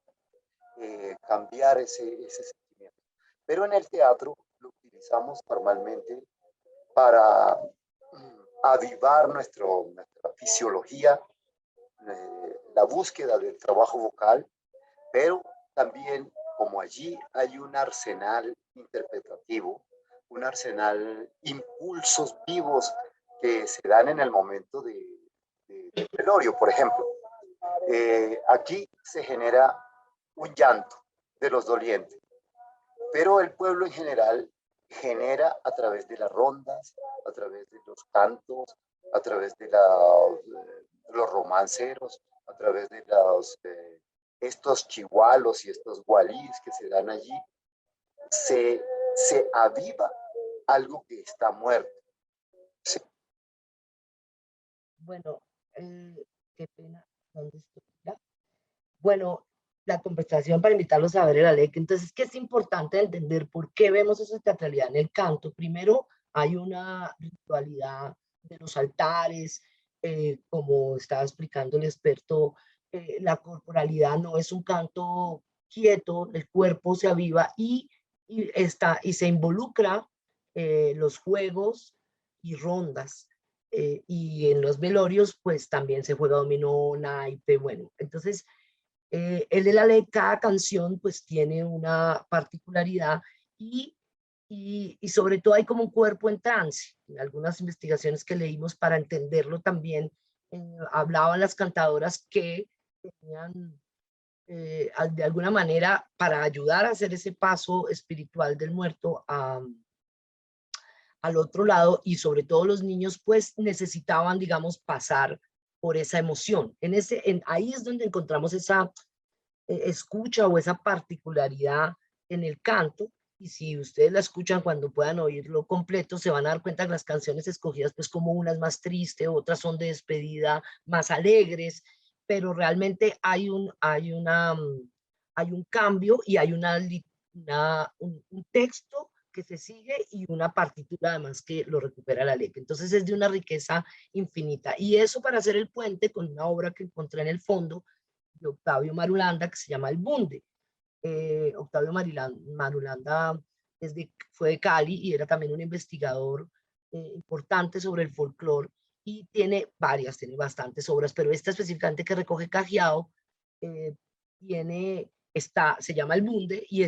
cambiar ese sentimiento. Pero en el teatro lo utilizamos normalmente para avivar nuestra fisiología, la búsqueda del trabajo vocal, pero también como allí hay un arsenal interpretativo, un arsenal impulsos vivos que se dan en el momento del velorio, por ejemplo. Aquí se genera un llanto de los dolientes, pero el pueblo en general genera a través de las rondas, a través de los cantos, a través de los romanceros, a través de estos chihualos y estos gualís que se dan allí, se aviva algo que está muerto. Sí. Bueno, qué pena, ¿dónde estoy? ¿Ya? Bueno, la conversación para invitarlos a ver el Alec. Entonces, que es importante entender por qué vemos esa teatralidad en el canto. Primero, hay una ritualidad de los altares, como estaba explicando el experto, la corporalidad no es un canto quieto, el cuerpo se aviva y se involucra los juegos y rondas. Y en los velorios, pues también se juega dominó, naipe, bueno. Entonces, cada canción pues tiene una particularidad y sobre todo hay como un cuerpo en trance. En algunas investigaciones que leímos para entenderlo también, hablaban las cantadoras que tenían de alguna manera para ayudar a hacer ese paso espiritual del muerto al otro lado, y sobre todo los niños pues necesitaban, digamos, pasar por esa emoción. Ahí es donde encontramos esa escucha o esa particularidad en el canto, y si ustedes la escuchan cuando puedan oírlo completo, se van a dar cuenta que las canciones escogidas, pues como unas más tristes, otras son de despedida más alegres, pero realmente hay un cambio y hay un texto que se sigue y una partitura además que lo recupera la letra. Entonces es de una riqueza infinita. Y eso para hacer el puente con una obra que encontré en el fondo de Octavio Marulanda que se llama El Bunde. Octavio Marulanda fue de Cali y era también un investigador importante sobre el folclore y tiene bastantes obras, pero esta específicamente que recoge Cajiao se llama El Bunde y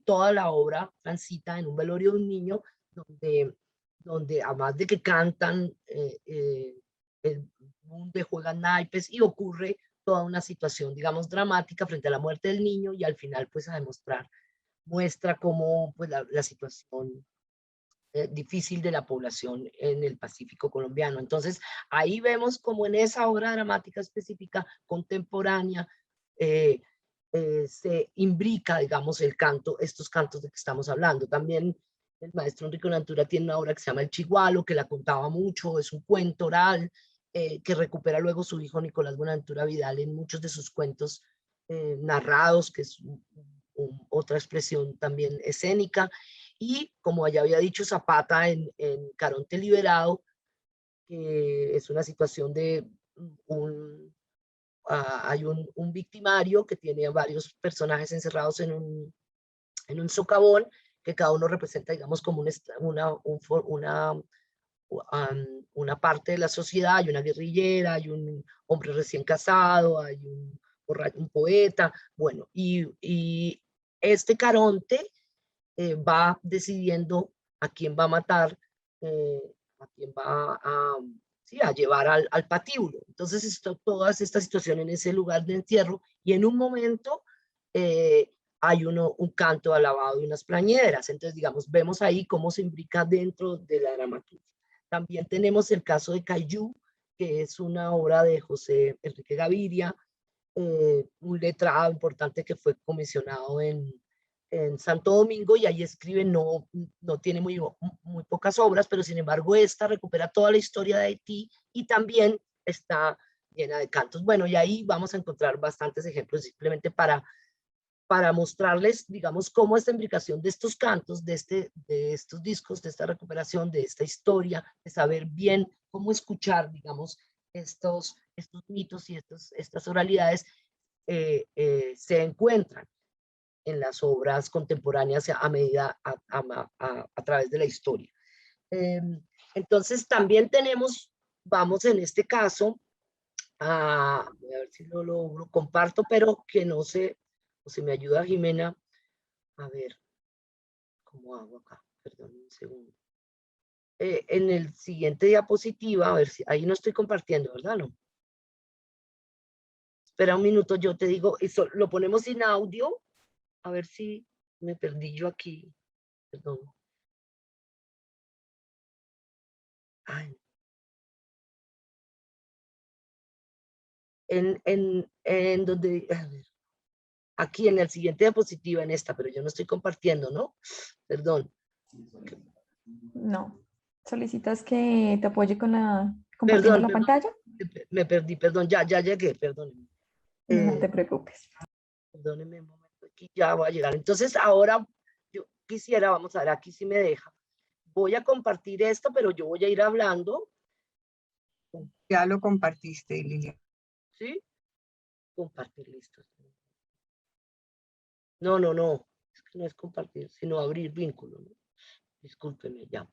toda la obra transita en un velorio de un niño donde además de que cantan el bunde, juegan naipes y ocurre toda una situación, digamos, dramática frente a la muerte del niño y al final, pues, muestra cómo, pues, la situación difícil de la población en el Pacífico colombiano. Entonces, ahí vemos como en esa obra dramática específica, contemporánea, se imbrica, digamos, estos cantos de que estamos hablando. También el maestro Enrique Buenaventura tiene una obra que se llama El Chigualo, que la contaba mucho, es un cuento oral, que recupera luego su hijo Nicolás Buenaventura Vidal en muchos de sus cuentos narrados, que es otra expresión también escénica. Y como ya había dicho Zapata en Caronte Liberado, que es una situación de hay un victimario que tiene varios personajes encerrados en un socavón, que cada uno representa, digamos, como una parte de la sociedad. Hay una guerrillera, hay un hombre recién casado, hay un poeta, bueno, y este Caronte va decidiendo a quién va a matar, a quién va a llevar al patíbulo. Entonces, todas estas situaciones en ese lugar de entierro, y en un momento hay un canto alabado y unas plañideras. Entonces, digamos, vemos ahí cómo se imbrica dentro de la dramaturgia. También tenemos el caso de Cayú, que es una obra de José Enrique Gaviria, un letrado importante que fue comisionado en Santo Domingo, y ahí escribe, no tiene muy pocas obras, pero sin embargo esta recupera toda la historia de Haití y también está llena de cantos. Bueno, y ahí vamos a encontrar bastantes ejemplos simplemente para mostrarles, digamos, cómo esta imbricación de estos cantos, de estos discos, de esta recuperación, de esta historia, de saber bien cómo escuchar, digamos, estos mitos y estas oralidades se encuentran en las obras contemporáneas a través de la historia. Entonces también vamos en este caso a ver si lo comparto, pero que no sé, o si me ayuda Jimena, a ver, ¿cómo hago acá? Perdón, un segundo. En el siguiente diapositiva, a ver si, ahí no estoy compartiendo, ¿verdad? No. Espera un minuto, yo te digo, eso lo ponemos sin audio, a ver si me perdí yo aquí, perdón. Ay. En donde, a ver, aquí en el siguiente diapositiva, en esta, pero yo no estoy compartiendo, ¿no? Perdón. No. ¿Solicitas que te apoye con compartiendo la pantalla? Me perdí, perdón, ya llegué, perdón. No te preocupes. Perdónenme un momento, aquí ya voy a llegar. Entonces ahora yo quisiera, vamos a ver, aquí sí me deja. Voy a compartir esto, pero yo voy a ir hablando. Ya lo compartiste, Liliana. ¿Sí? Compartir, listo. No, es que no es compartir, sino abrir vínculo, ¿no? Discúlpeme, ya.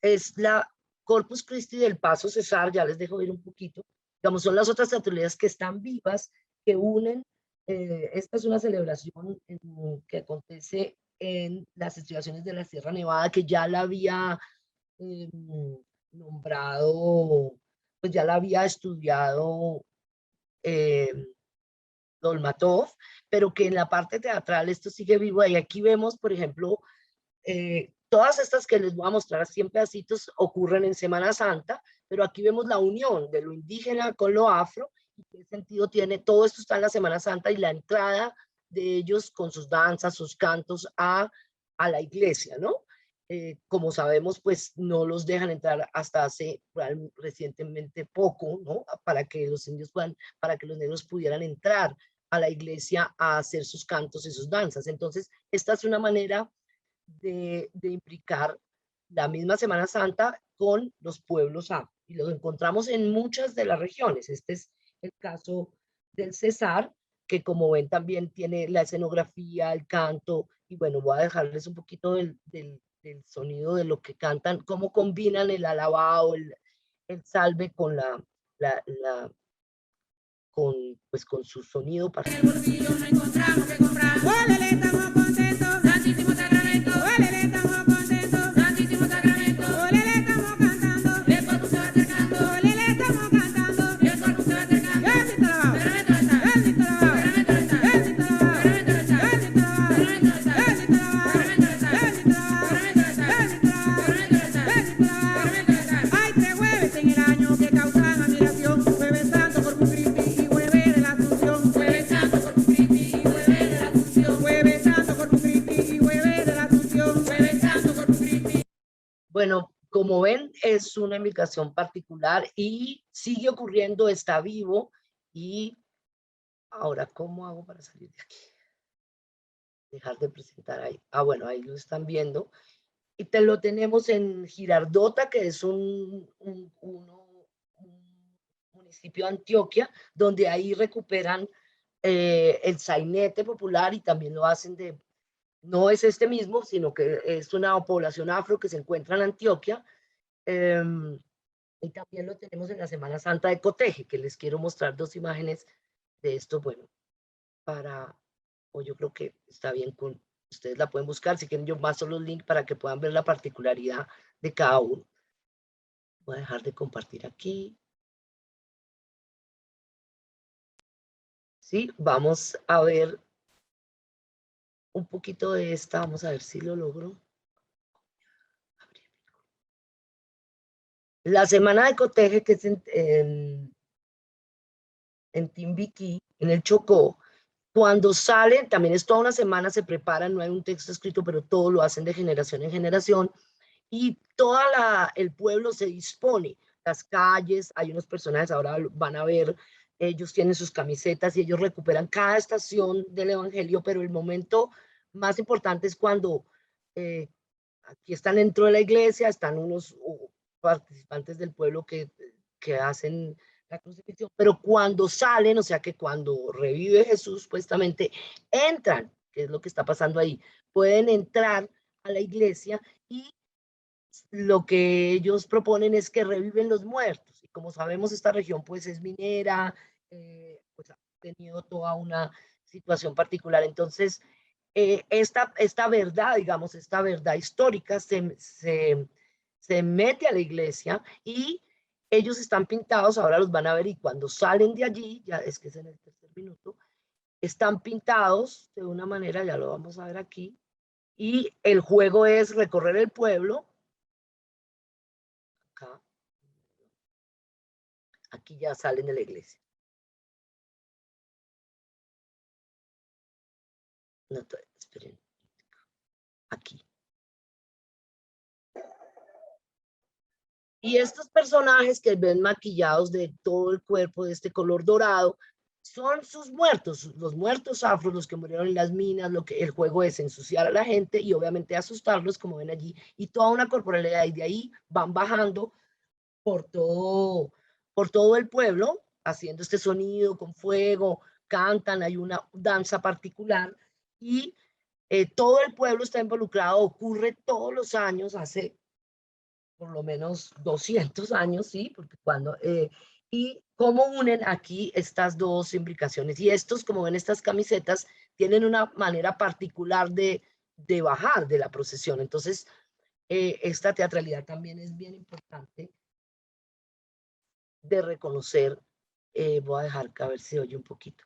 Es la Corpus Christi del Paso Cesar, ya les dejo ir un poquito. Digamos, son las otras tertulias que están vivas, que unen. Esta es una celebración que acontece en las estribaciones de la Sierra Nevada, que ya la había nombrado, pues ya la había estudiado Dolmatov, pero que en la parte teatral esto sigue vivo. Y aquí vemos, por ejemplo, Todas estas que les voy a mostrar así en pedacitos ocurren en Semana Santa, pero aquí vemos la unión de lo indígena con lo afro, y qué sentido tiene, todo esto está en la Semana Santa y la entrada de ellos con sus danzas, sus cantos a la iglesia, ¿no? Como sabemos, pues no los dejan entrar hasta hace recientemente poco, ¿no? Para que los indios puedan, para que los negros pudieran entrar a la iglesia a hacer sus cantos y sus danzas. Entonces, esta es una manera de implicar la misma Semana Santa con los pueblos afro. Y lo encontramos en muchas de las regiones. Este es el caso del Cesar, que como ven también tiene la escenografía, el canto, y bueno, voy a dejarles un poquito del sonido de lo que cantan, cómo combinan el alabao, el salve con pues con su sonido particular. Bueno, como ven, es una invitación particular y sigue ocurriendo, está vivo. Y ahora, ¿cómo hago para salir de aquí? Dejar de presentar ahí. Ah, bueno, ahí lo están viendo. Y lo tenemos en Girardota, que es un municipio de Antioquia, donde ahí recuperan el sainete popular y también lo hacen de... No es este mismo, sino que es una población afro que se encuentra en Antioquia. Y también lo tenemos en la Semana Santa de Coteje, que les quiero mostrar dos imágenes de esto. Bueno, o yo creo que está bien, ustedes la pueden buscar. Si quieren, yo paso los links para que puedan ver la particularidad de cada uno. Voy a dejar de compartir aquí. Sí, vamos a ver un poquito de esta. Vamos a ver si lo logro. La Semana de Coteje, que es en Timbiquí, en el Chocó, cuando salen, también es toda una semana, se preparan, no hay un texto escrito, pero todo lo hacen de generación en generación, y todo el pueblo se dispone, las calles, hay unos personajes, ahora van a ver, ellos tienen sus camisetas y ellos recuperan cada estación del evangelio, pero el momento más importante es cuando aquí están dentro de la iglesia, están unos participantes del pueblo que hacen la crucifixión, pero cuando salen, o sea que cuando revive Jesús, supuestamente entran, que es lo que está pasando ahí, pueden entrar a la iglesia y lo que ellos proponen es que reviven los muertos. Y como sabemos, esta región pues es minera, pues ha tenido toda una situación particular. Entonces, esta verdad, digamos, esta verdad histórica se mete a la iglesia y ellos están pintados, ahora los van a ver, y cuando salen de allí, ya es que es en el tercer minuto, están pintados de una manera, ya lo vamos a ver aquí, y el juego es recorrer el pueblo. Acá. Aquí ya salen de la iglesia. No, esperen. Aquí. Y estos personajes que ven maquillados de todo el cuerpo de este color dorado son sus muertos, los muertos afros, los que murieron en las minas. Lo que el juego es ensuciar a la gente y obviamente asustarlos, como ven allí, y toda una corporalidad, y de ahí van bajando por todo el pueblo, haciendo este sonido con fuego, cantan, hay una danza particular, y todo el pueblo está involucrado, ocurre todos los años, hace por lo menos 200 años, ¿sí? Porque y cómo unen aquí estas dos implicaciones. Y estos, como ven, estas camisetas tienen una manera particular de bajar de la procesión. Entonces, esta teatralidad también es bien importante de reconocer. Voy a dejar que a ver si oye un poquito.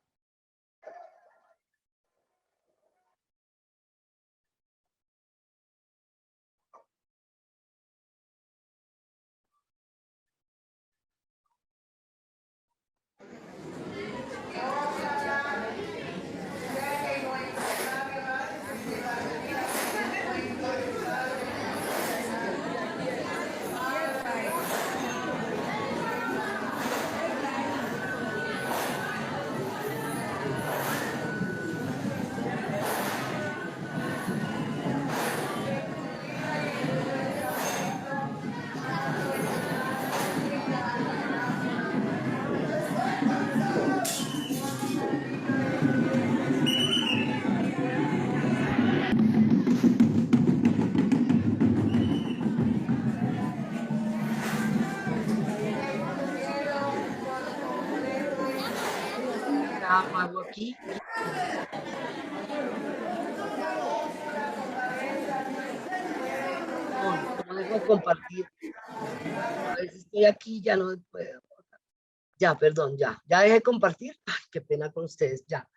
aquí. No dejo de compartir. A veces estoy aquí, ya no puedo. Ya, perdón, ya dejé de compartir. Ay, qué pena con ustedes, ya.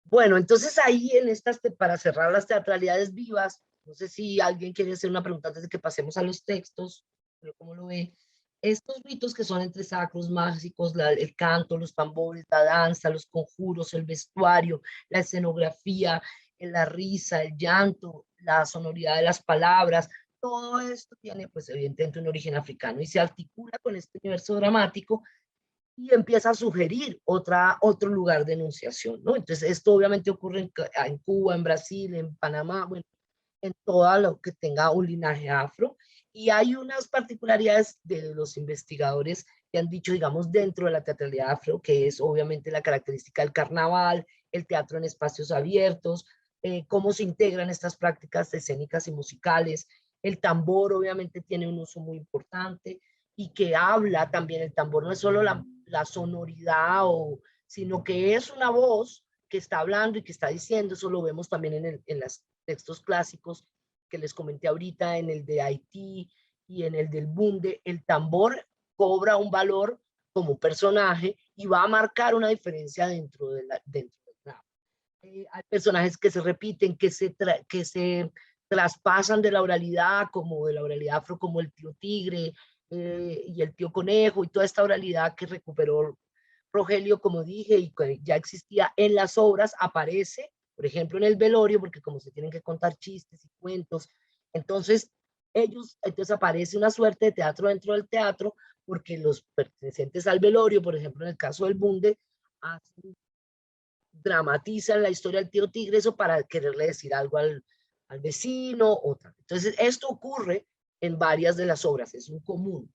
Bueno, entonces ahí en estas, para cerrar las teatralidades vivas, no sé si alguien quiere hacer una pregunta antes de que pasemos a los textos, pero ¿cómo lo ve? Estos ritos que son entre sacros, mágicos, el canto, los tambores, la danza, los conjuros, el vestuario, la escenografía, la risa, el llanto, la sonoridad de las palabras, todo esto tiene pues evidentemente un origen africano y se articula con este universo dramático y empieza a sugerir otro lugar de enunciación, ¿no? Entonces esto obviamente ocurre en Cuba, en Brasil, en Panamá, bueno, en todo lo que tenga un linaje afro. Y hay unas particularidades de los investigadores que han dicho, digamos, dentro de la teatralidad afro, que es obviamente la característica del carnaval, el teatro en espacios abiertos, cómo se integran estas prácticas escénicas y musicales. El tambor obviamente tiene un uso muy importante y que habla también, el tambor no es solo la sonoridad, sino que es una voz que está hablando y que está diciendo. Eso lo vemos también en los textos clásicos que les comenté ahorita, en el de Haití y en el del Bunde. El tambor cobra un valor como personaje y va a marcar una diferencia dentro del drama. Hay personajes que se repiten, que se traspasan de la oralidad, como de la oralidad afro, como el tío tigre y el tío conejo, y toda esta oralidad que recuperó Rogelio, como dije, y que ya existía en las obras, aparece, por ejemplo, en el velorio, porque como se tienen que contar chistes y cuentos, entonces aparece una suerte de teatro dentro del teatro, porque los pertenecientes al velorio, por ejemplo, en el caso del Bunde, dramatizan la historia del tío tigre, eso para quererle decir algo al vecino, otra. Entonces, esto ocurre en varias de las obras, es un común.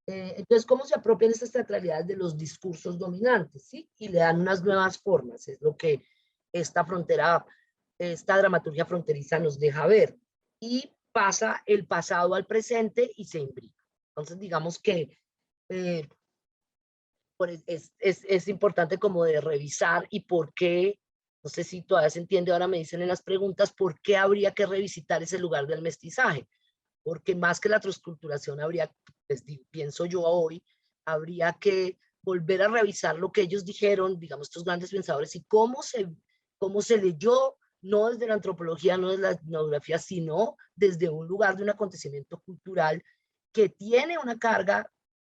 Entonces, ¿cómo se apropian estas teatralidades de los discursos dominantes? ¿Sí? Y le dan unas nuevas formas, es lo que esta dramaturgia fronteriza nos deja ver. Y pasa el pasado al presente y se imbrica. Entonces, digamos que es importante como de revisar y por qué, no sé si todavía se entiende, ahora me dicen en las preguntas, ¿por qué habría que revisitar ese lugar del mestizaje? Porque más que la transculturación habría, pues, pienso yo hoy, habría que volver a revisar lo que ellos dijeron, digamos, estos grandes pensadores, y cómo se leyó, no desde la antropología, no desde la etnografía, sino desde un lugar de un acontecimiento cultural que tiene una carga,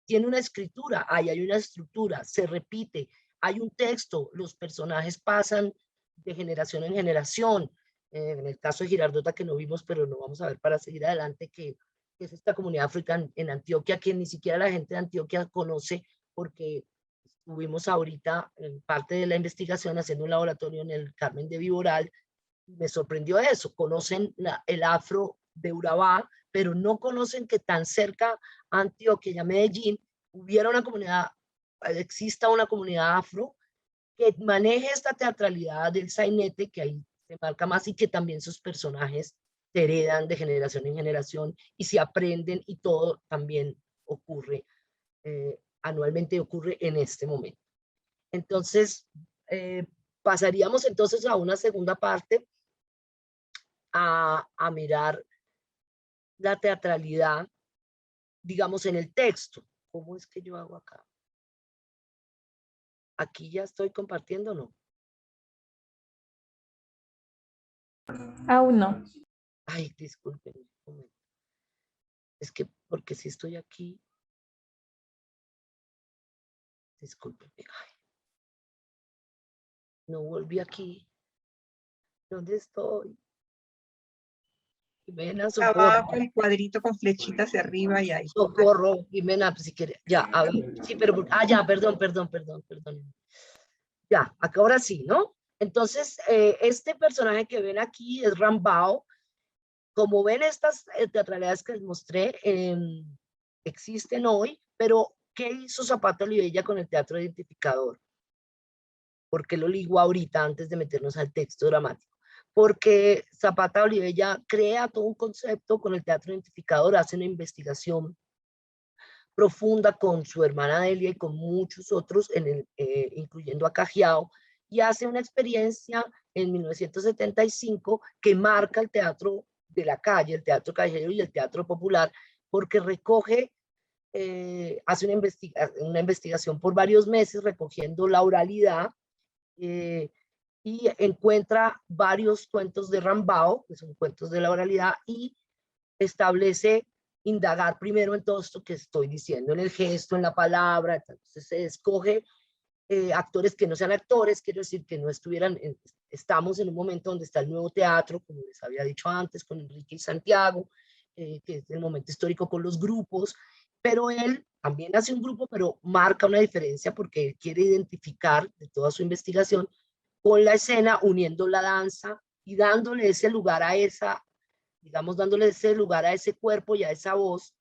tiene una escritura, hay una estructura, se repite, hay un texto, los personajes pasan de generación en generación. En el caso de Girardota, que no vimos, pero no vamos a ver para seguir adelante, que es esta comunidad africana en Antioquia, que ni siquiera la gente de Antioquia conoce, porque estuvimos ahorita en parte de la investigación haciendo un laboratorio en el Carmen de Viboral, y me sorprendió eso, conocen el afro de Urabá, pero no conocen que tan cerca a Antioquia y a Medellín hubiera una comunidad, exista una comunidad afro que maneje esta teatralidad del sainete, que ahí se marca más, y que también sus personajes se heredan de generación en generación y se aprenden, y todo también ocurre, anualmente ocurre en este momento. Entonces, pasaríamos entonces a una segunda parte, a mirar la teatralidad, digamos, en el texto. ¿Cómo es que yo hago acá? Aquí ya estoy compartiendo, ¿no? Aún no. Ay, disculpen. Es que, porque si estoy aquí, discúlpenme. Ay, no volví aquí. ¿Dónde estoy? Jimena, socorro. Abajo el cuadrito con flechitas hacia arriba y ahí. Socorro, Jimena, pues si quiere. Ya, a ver. Sí, pero, ya, perdón. Ya, acá ahora sí, ¿no? Entonces, este personaje que ven aquí es Rambao. Como ven, estas teatralidades que les mostré existen hoy, pero ¿qué hizo Zapata Olivella con el teatro identificador? ¿Por qué lo ligo ahorita antes de meternos al texto dramático? Porque Zapata Olivella crea todo un concepto con el teatro identificador, hace una investigación profunda con su hermana Delia y con muchos otros, incluyendo a Cajiao, y hace una experiencia en 1975 que marca el teatro de la calle, el teatro callejero y el teatro popular, porque recoge, hace una investigación por varios meses recogiendo la oralidad, y encuentra varios cuentos de Rambao, que son cuentos de la oralidad, y establece indagar primero en todo esto que estoy diciendo, en el gesto, en la palabra. Entonces se escoge actores que no sean actores, quiero decir que no estuvieran, estamos en un momento donde está el nuevo teatro, como les había dicho antes, con Enrique y Santiago, que es el momento histórico con los grupos, pero él también hace un grupo, pero marca una diferencia porque él quiere identificar de toda su investigación con la escena, uniendo la danza y dándole ese lugar a esa, digamos, dándole ese lugar a ese cuerpo y a esa voz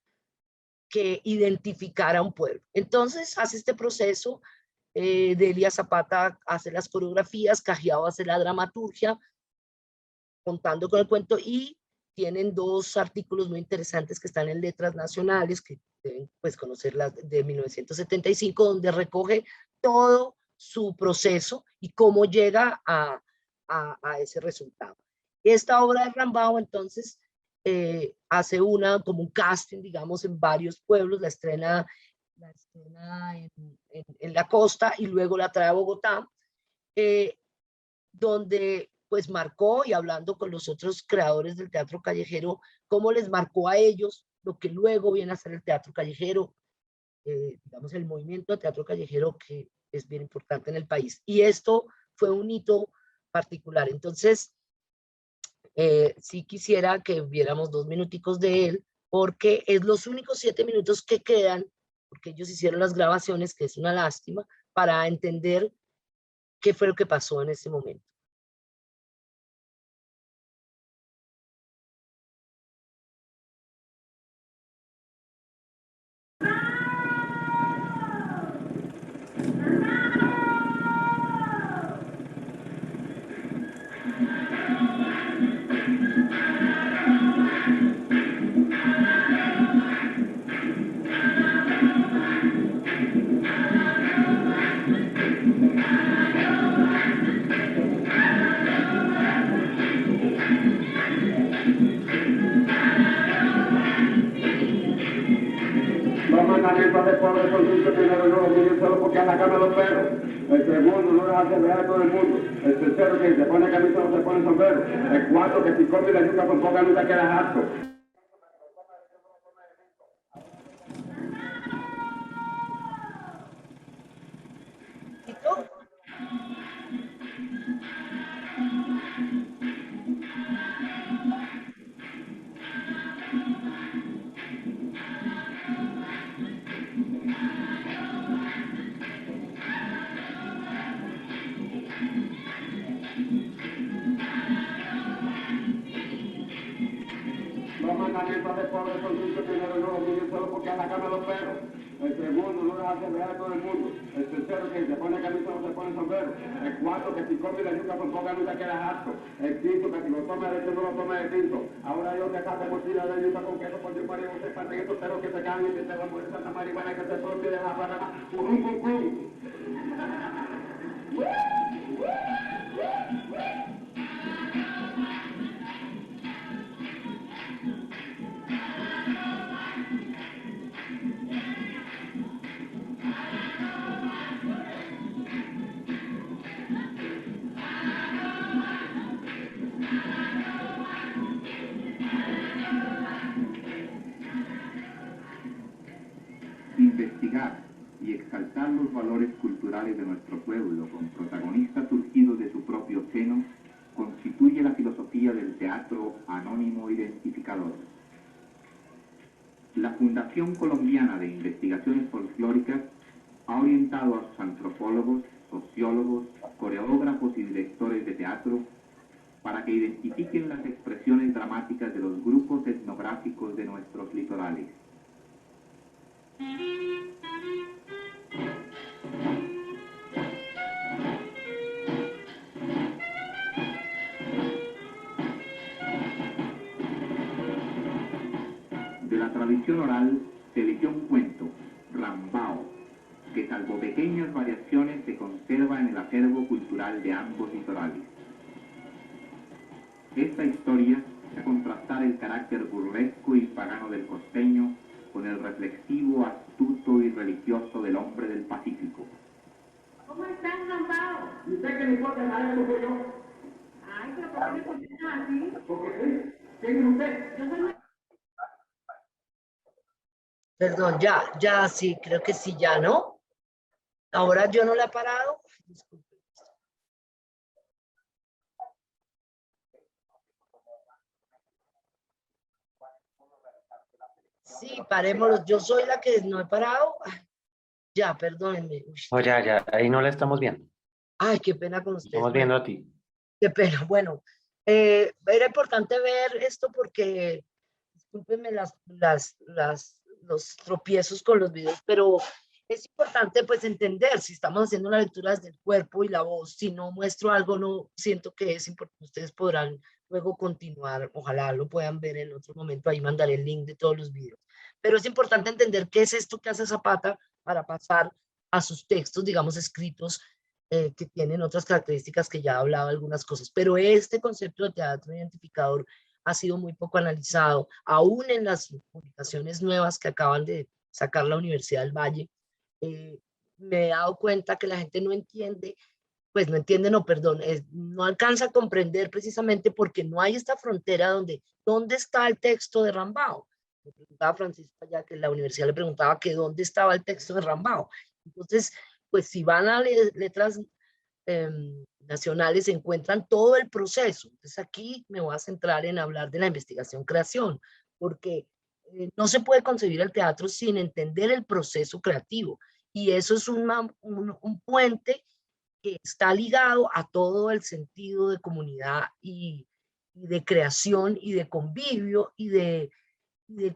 que identificara a un pueblo. Entonces hace este proceso, Delia Zapata hace las coreografías, Cajiao hace la dramaturgia, contando con el cuento, y tienen dos artículos muy interesantes que están en Letras Nacionales, que deben pues conocerlas, de 1975, donde recoge todo su proceso y cómo llega a ese resultado. Esta obra de Rambao, entonces, hace como un casting, digamos, en varios pueblos, la estrena en la costa y luego la trae a Bogotá, donde pues marcó, y hablando con los otros creadores del teatro callejero, cómo les marcó a ellos lo que luego viene a ser el teatro callejero, digamos el movimiento de teatro callejero que es bien importante en el país. Y esto fue un hito particular. Entonces, sí quisiera que viéramos 2 minuticos de él, porque es los únicos 7 minutos que quedan, porque ellos hicieron las grabaciones, que es una lástima, para entender qué fue lo que pasó en ese momento. Los mandamientos del pobre son 5 primero y no los siguen solo porque anda cama los perros. El segundo, no deja de ver a todo el mundo. El tercero, que se pone camisa no se pone sombrero. El cuarto, que si come la yuca con poca nunca queda harto. Los mandamientos del pobre son 5 primero y no los siguen solo porque anda cama los perros. El segundo, no deja de ver a todo el mundo. El tercero, que se pone camisa no se pone sombrero. El cuarto, que si come la yuca con poca nunca queda harto. El quinto, que si lo toma de no lo toma de tinto. Ahora yo que saco mochila de yuca con queso por Dios María, usted parte estos perros que se caen y que se van a morir tanta marihuana que se propia de la parada. ¡Cum! Investigar y exaltar los valores culturales de nuestro pueblo con protagonistas surgidos de su propio seno constituye la filosofía del teatro anónimo identificador. La Fundación Colombiana de Investigaciones Folclóricas ha orientado a sus antropólogos, sociólogos, coreógrafos y directores de teatro para que identifiquen las expresiones dramáticas de los grupos etnográficos de nuestros litorales. De la tradición oral se eligió un cuento Rambao, que salvo pequeñas variaciones se conserva en el acervo cultural de ambos litorales. Esta historia hace contrastar el carácter burlesco y pagano del costeño con el reflexivo, astuto y religioso del hombre del Pacífico. ¿Cómo estás, Rambao? ¿Y usted qué le importa nada que soy yo? Ay, pero ¿por qué me contestas así? Porque sí. ¿Quién es usted? Yo soy... Perdón, ya, sí, creo que sí, ya, ¿no? Ahora yo no la he parado. Disculpe. Sí, parémoslo. Yo soy la que no he parado. Ya, perdónenme. Uy, No, ya, ahí no la estamos viendo. ay, qué pena con ustedes. Estamos viendo a ti. Qué pena. Bueno, era importante ver esto porque, discúlpenme los tropiezos con los videos, pero es importante pues entender si estamos haciendo una lectura desde el cuerpo y la voz. Si no muestro algo, no siento que es importante. Ustedes podrán luego continuar, ojalá lo puedan ver en otro momento, ahí mandaré el link de todos los videos. Pero es importante entender qué es esto que hace Zapata para pasar a sus textos, digamos, escritos, que tienen otras características que ya hablaba algunas cosas. Pero este concepto de teatro identificador ha sido muy poco analizado, aún en las publicaciones nuevas que acaban de sacar la Universidad del Valle. Me he dado cuenta que la gente no entiende, pues no entiende, no, perdón, no alcanza a comprender precisamente porque no hay esta frontera ¿dónde está el texto de Rambao? Me preguntaba Francisco allá que la universidad le preguntaba que dónde estaba el texto de Rambao. Entonces, pues si van a letras nacionales se encuentran todo el proceso. Entonces aquí me voy a centrar en hablar de la investigación-creación, porque no se puede concebir el teatro sin entender el proceso creativo. Y eso es un puente que está ligado a todo el sentido de comunidad y de creación y de convivio y de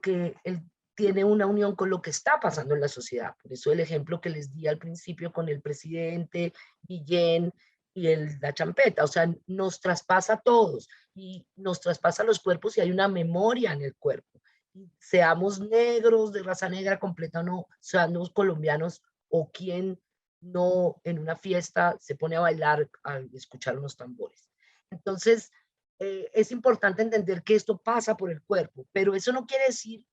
que él tiene una unión con lo que está pasando en la sociedad. Por eso el ejemplo que les di al principio con el presidente, Guillén y la champeta, o sea, nos traspasa a todos y nos traspasa a los cuerpos y hay una memoria en el cuerpo. Y seamos negros, de raza negra completa o no, seamos colombianos o quien no en una fiesta se pone a bailar al escuchar unos tambores. Entonces, es importante entender que esto pasa por el cuerpo, pero eso no quiere decir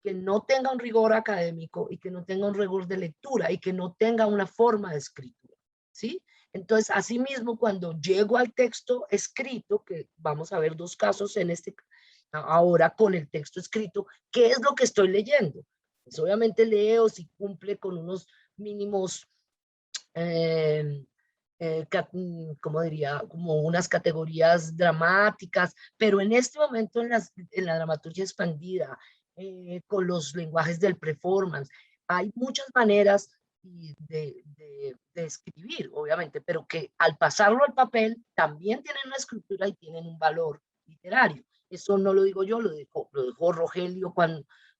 que no tenga un rigor académico y que no tenga un rigor de lectura y que no tenga una forma de escritura, ¿sí? Entonces, asimismo, cuando llego al texto escrito, que vamos a ver dos casos ahora con el texto escrito, ¿qué es lo que estoy leyendo? Pues obviamente leo si cumple con unos mínimos, ¿cómo diría? Como unas categorías dramáticas, pero en este momento en la dramaturgia expandida, con los lenguajes del performance, hay muchas maneras de escribir, obviamente, pero que al pasarlo al papel también tienen una escritura y tienen un valor literario. Eso no lo digo yo, lo dijo Rogelio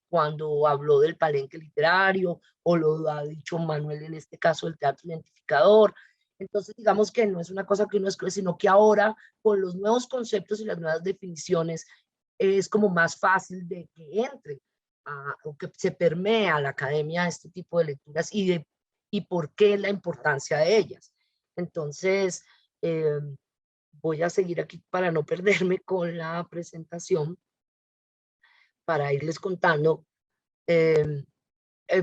cuando habló del palenque literario, o lo ha dicho Manuel en este caso del teatro identificador. Entonces, digamos que no es una cosa que uno escribe, sino que ahora, con los nuevos conceptos y las nuevas definiciones, es como más fácil de que entre o que se permea a la academia este tipo de lecturas y por qué la importancia de ellas. Entonces, voy a seguir aquí para no perderme con la presentación, para irles contando.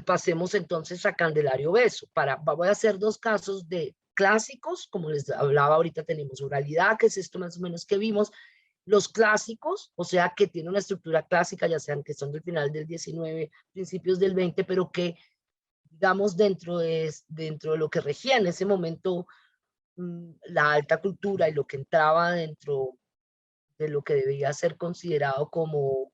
Pasemos entonces a Candelario Beso. Voy a hacer dos casos de clásicos, como les hablaba ahorita, tenemos oralidad, que es esto más o menos que vimos, los clásicos, o sea, que tiene una estructura clásica, ya sean que son del final del 19, principios del 20, pero que, digamos, dentro de lo que regía en ese momento la alta cultura y lo que entraba dentro de lo que debía ser considerado como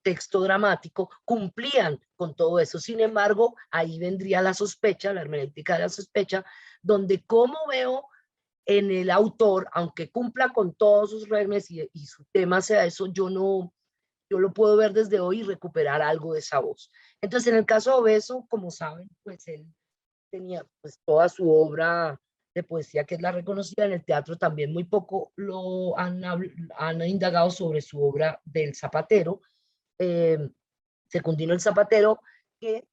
texto dramático, cumplían con todo eso. Sin embargo, ahí vendría la sospecha, la hermenéutica de la sospecha, donde como veo en el autor, aunque cumpla con todos sus reglas y su tema sea eso, yo lo puedo ver desde hoy y recuperar algo de esa voz. Entonces, en el caso de Obeso, como saben, pues él tenía pues toda su obra de poesía, que es la reconocida en el teatro, también muy poco lo han indagado sobre su obra del Zapatero, Secundino el Zapatero, que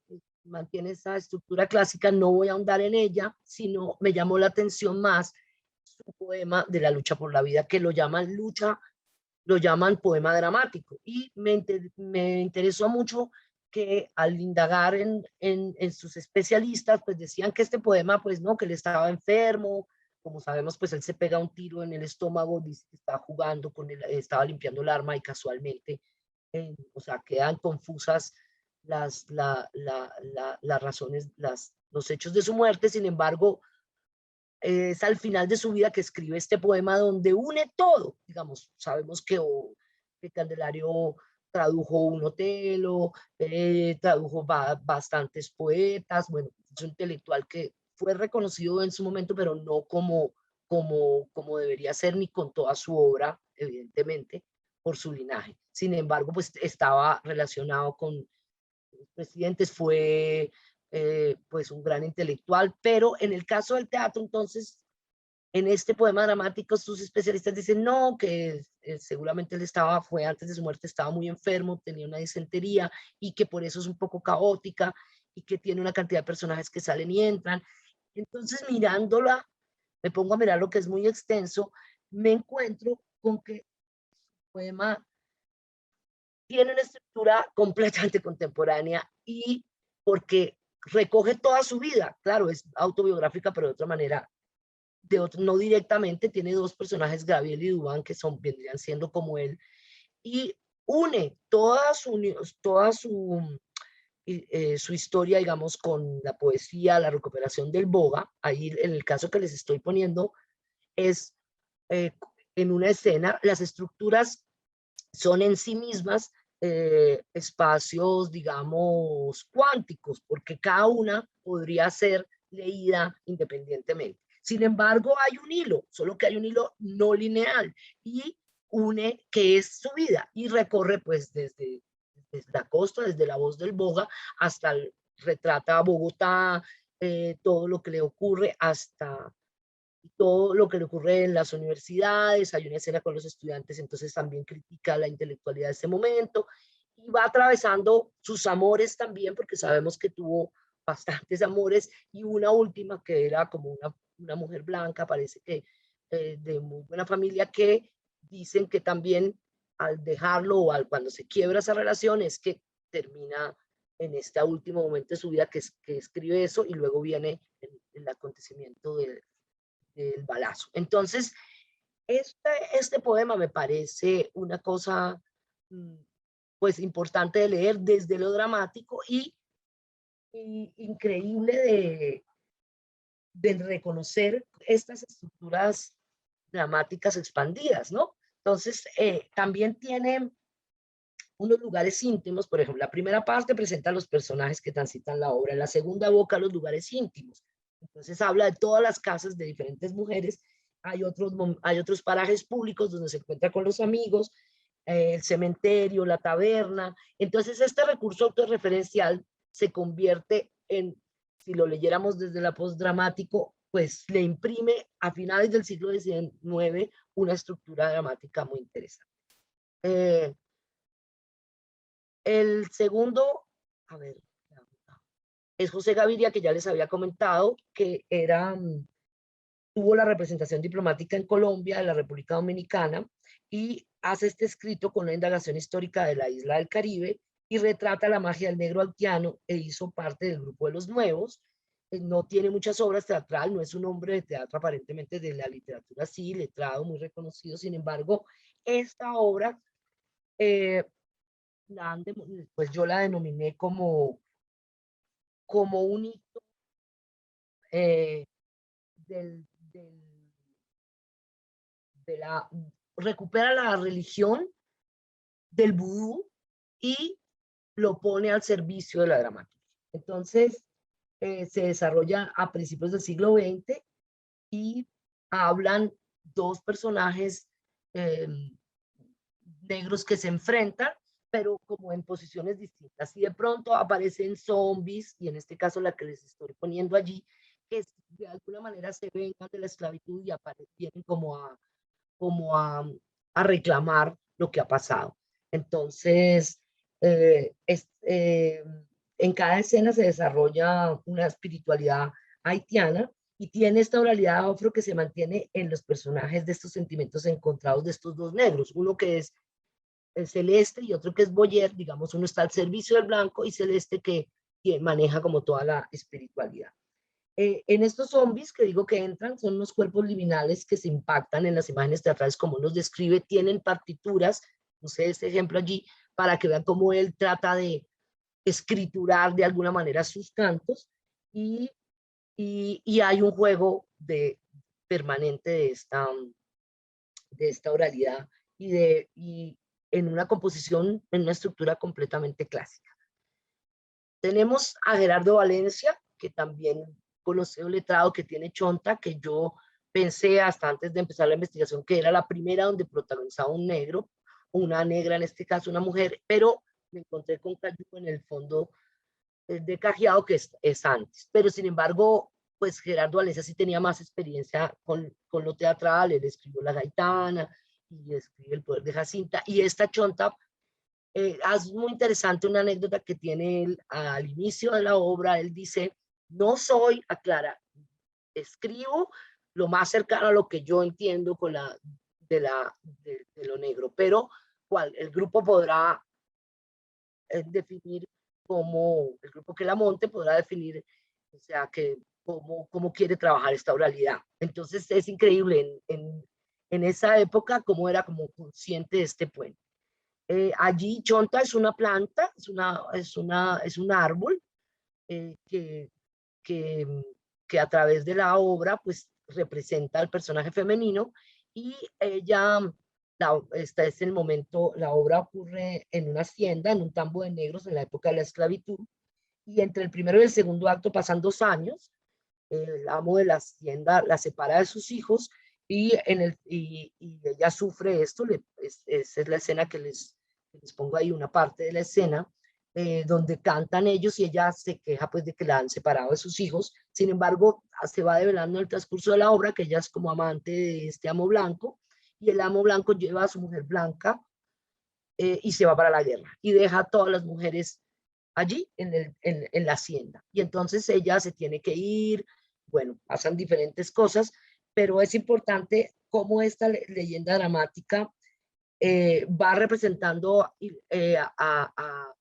mantiene esa estructura clásica, no voy a ahondar en ella, sino me llamó la atención más su poema de la lucha por la vida, que lo llaman poema dramático. Y me interesó mucho que al indagar en sus especialistas, pues decían que este poema, pues no, que él estaba enfermo. Como sabemos, pues él se pega un tiro en el estómago, dice que estaba jugando con él, estaba limpiando el arma y casualmente, o sea, quedan confusas las razones, los hechos de su muerte. Sin embargo, es al final de su vida que escribe este poema donde une todo. Digamos, sabemos que Candelario tradujo un Otelo, tradujo bastantes poetas. Bueno, es un intelectual que fue reconocido en su momento, pero no como debería ser, ni con toda su obra, evidentemente, por su linaje. Sin embargo, pues estaba relacionado con los presidentes, fue pues un gran intelectual. Pero en el caso del teatro, entonces, en este poema dramático, sus especialistas dicen no, que seguramente él fue antes de su muerte, estaba muy enfermo, tenía una disentería y que por eso es un poco caótica y que tiene una cantidad de personajes que salen y entran. Entonces, mirándola, me pongo a mirar lo que es muy extenso, me encuentro con que el poema tiene una estructura completamente contemporánea, y porque recoge toda su vida. Claro, es autobiográfica, pero de otra manera, no directamente. Tiene dos personajes, Gabriel y Dubán, que vendrían siendo como él, y une toda su historia, digamos, con la poesía, la recuperación del boga. Ahí, en el caso que les estoy poniendo, es en una escena. Las estructuras son en sí mismas espacios, digamos, cuánticos, porque cada una podría ser leída independientemente. Sin embargo, hay un hilo, solo que hay un hilo no lineal, y une que es su vida, y recorre pues desde la costa, desde la voz del boga, hasta retrata Bogotá, todo lo que le ocurre, hasta todo lo que le ocurre en las universidades. Hay una escena con los estudiantes, entonces también critica la intelectualidad de ese momento, y va atravesando sus amores también, porque sabemos que tuvo bastantes amores, y una última que era como una mujer blanca, parece que de muy buena familia, que dicen que también al dejarlo, o cuando se quiebra esa relación, es que termina en este último momento de su vida, que escribe eso, y luego viene el acontecimiento del balazo. Entonces, este poema me parece una cosa pues importante de leer desde lo dramático, y increíble de reconocer estas estructuras dramáticas expandidas, ¿no? Entonces, también tiene unos lugares íntimos. Por ejemplo, la primera parte presenta a los personajes que transitan la obra, en la segunda evoca los lugares íntimos. Entonces habla de todas las casas de diferentes mujeres. Hay otros parajes públicos donde se encuentra con los amigos, el cementerio, la taberna. Entonces este recurso autorreferencial se convierte en, si lo leyéramos desde la postdramático, pues le imprime a finales del siglo XIX una estructura dramática muy interesante. El segundo, a ver, es José Gaviria, que ya les había comentado, que tuvo la representación diplomática en Colombia, en la República Dominicana, y hace este escrito con una indagación histórica de la isla del Caribe, y retrata la magia del negro haitiano, e hizo parte del grupo de los nuevos. No tiene muchas obras teatrales, no es un hombre de teatro aparentemente, de la literatura sí, letrado, muy reconocido. Sin embargo, esta obra, pues yo la denominé como un hito recupera la religión del vudú y lo pone al servicio de la dramática. Entonces, se desarrolla a principios del siglo XX, y hablan dos personajes negros que se enfrentan, pero como en posiciones distintas, y de pronto aparecen zombies, y en este caso la que les estoy poniendo allí, que de alguna manera se vengan de la esclavitud y vienen como a reclamar lo que ha pasado. Entonces, en cada escena se desarrolla una espiritualidad haitiana y tiene esta oralidad afro que se mantiene en los personajes de estos sentimientos encontrados de estos dos negros, uno que es el Celeste y otro que es Boyer, digamos, uno está al servicio del blanco y Celeste que maneja como toda la espiritualidad. En estos zombies que digo que entran, son los cuerpos liminales que se impactan en las imágenes teatrales como nos describe, tienen partituras, no sé, este ejemplo allí, para que vean cómo él trata de escriturar de alguna manera sus cantos y hay un juego permanente de esta oralidad y en una composición, en una estructura completamente clásica. Tenemos a Gerardo Valencia, que también conocido letrado, que tiene Chonta, que yo pensé hasta antes de empezar la investigación que era la primera donde protagonizaba un negro, una negra en este caso, una mujer, pero me encontré con Cayuco en el fondo de Cajiao, que es antes. Pero sin embargo, pues Gerardo Valencia sí tenía más experiencia con lo teatral, él escribió La Gaitana y escribió El Poder de Jacinta, y esta Chonta es muy interesante una anécdota que tiene él al inicio de la obra. Él dice, no soy, aclara, escribo lo más cercano a lo que yo entiendo de lo negro, pero el grupo podrá definir como, el grupo que la monte podrá definir, o sea, que cómo quiere trabajar esta oralidad. Entonces es increíble en esa época cómo era como consciente de este puente. Allí Chonta es una planta, es un árbol que a través de la obra pues representa al personaje femenino y ella, este es el momento, la obra ocurre en una hacienda, en un tambo de negros en la época de la esclavitud, y entre el primero y el segundo acto pasan 2 años, el amo de la hacienda la separa de sus hijos y ella sufre esto, esa es la escena que les pongo ahí, una parte de la escena, donde cantan ellos y ella se queja pues de que la han separado de sus hijos. Sin embargo, se va develando en el transcurso de la obra que ella es como amante de este amo blanco y el amo blanco lleva a su mujer blanca y se va para la guerra y deja a todas las mujeres allí en la hacienda. Y entonces ella se tiene que ir, bueno, pasan diferentes cosas, pero es importante cómo esta leyenda dramática va representando a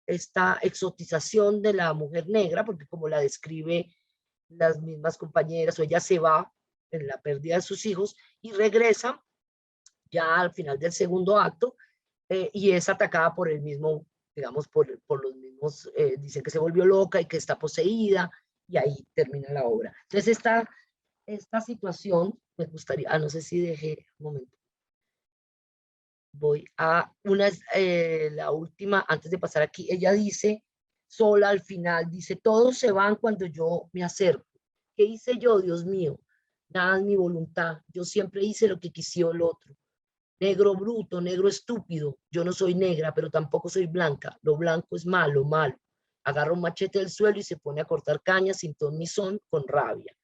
esta exotización de la mujer negra, porque como la describe las mismas compañeras, o ella se va en la pérdida de sus hijos y regresa ya al final del segundo acto y es atacada por el mismo, digamos, por los mismos, dicen que se volvió loca y que está poseída, y ahí termina la obra. Entonces esta situación, me gustaría, no sé si dejé un momento. Voy a la última, antes de pasar aquí, ella dice, sola al final, dice, todos se van cuando yo me acerco. ¿Qué hice yo, Dios mío? Nada es mi voluntad, yo siempre hice lo que quisiera el otro. Negro bruto, negro estúpido, yo no soy negra, pero tampoco soy blanca, lo blanco es malo, malo. Agarra un machete del suelo y se pone a cortar caña sin ton ni son, con rabia.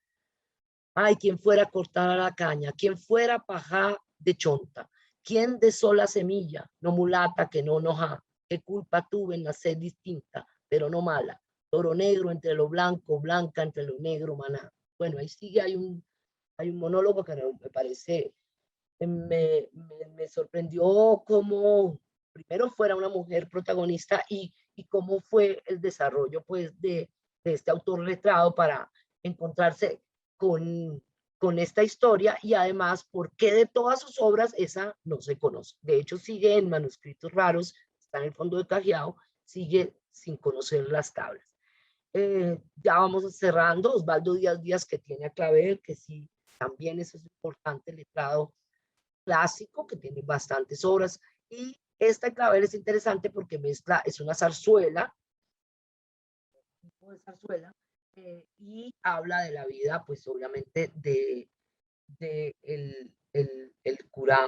Ay, quien fuera a cortar la caña, quien fuera paja de Chonta, quien de sola semilla, no mulata que no enoja, qué culpa tuve en nacer distinta, pero no mala, toro negro entre lo blanco, blanca entre lo negro, maná. Bueno, ahí sigue, hay un monólogo que me parece, me sorprendió cómo primero fuera una mujer protagonista y cómo fue el desarrollo pues de este autor letrado para encontrarse con esta historia y además por qué de todas sus obras esa no se conoce. De hecho sigue en manuscritos raros, está en el fondo de Cajiao, sigue sin conocer las tablas. Ya vamos cerrando. Osvaldo Díaz que tiene a Clavel, que sí, también eso es importante, letrado clásico, que tiene bastantes obras, y esta Clavel es interesante porque mezcla, es una zarzuela, tipo de zarzuela, y habla de la vida, pues obviamente de el cura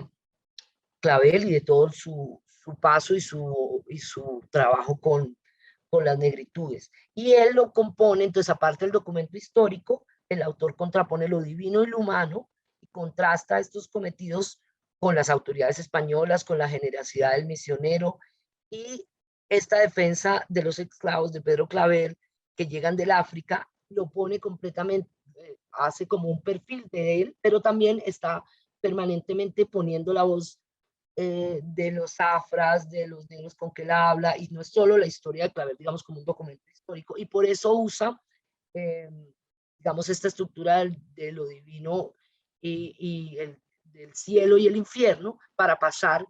Clavel y de todo su paso y su trabajo con las negritudes. Y él lo compone, entonces aparte del documento histórico, el autor contrapone lo divino y lo humano y contrasta estos cometidos con las autoridades españolas, con la generosidad del misionero y esta defensa de los esclavos de Pedro Claver que llegan del África, lo pone completamente, hace como un perfil de él, pero también está permanentemente poniendo la voz de los afras, de los negros con que él habla, y no es solo la historia de Claver, digamos, como un documento histórico, y por eso usa, digamos, esta estructura de lo divino y del cielo y el infierno para pasar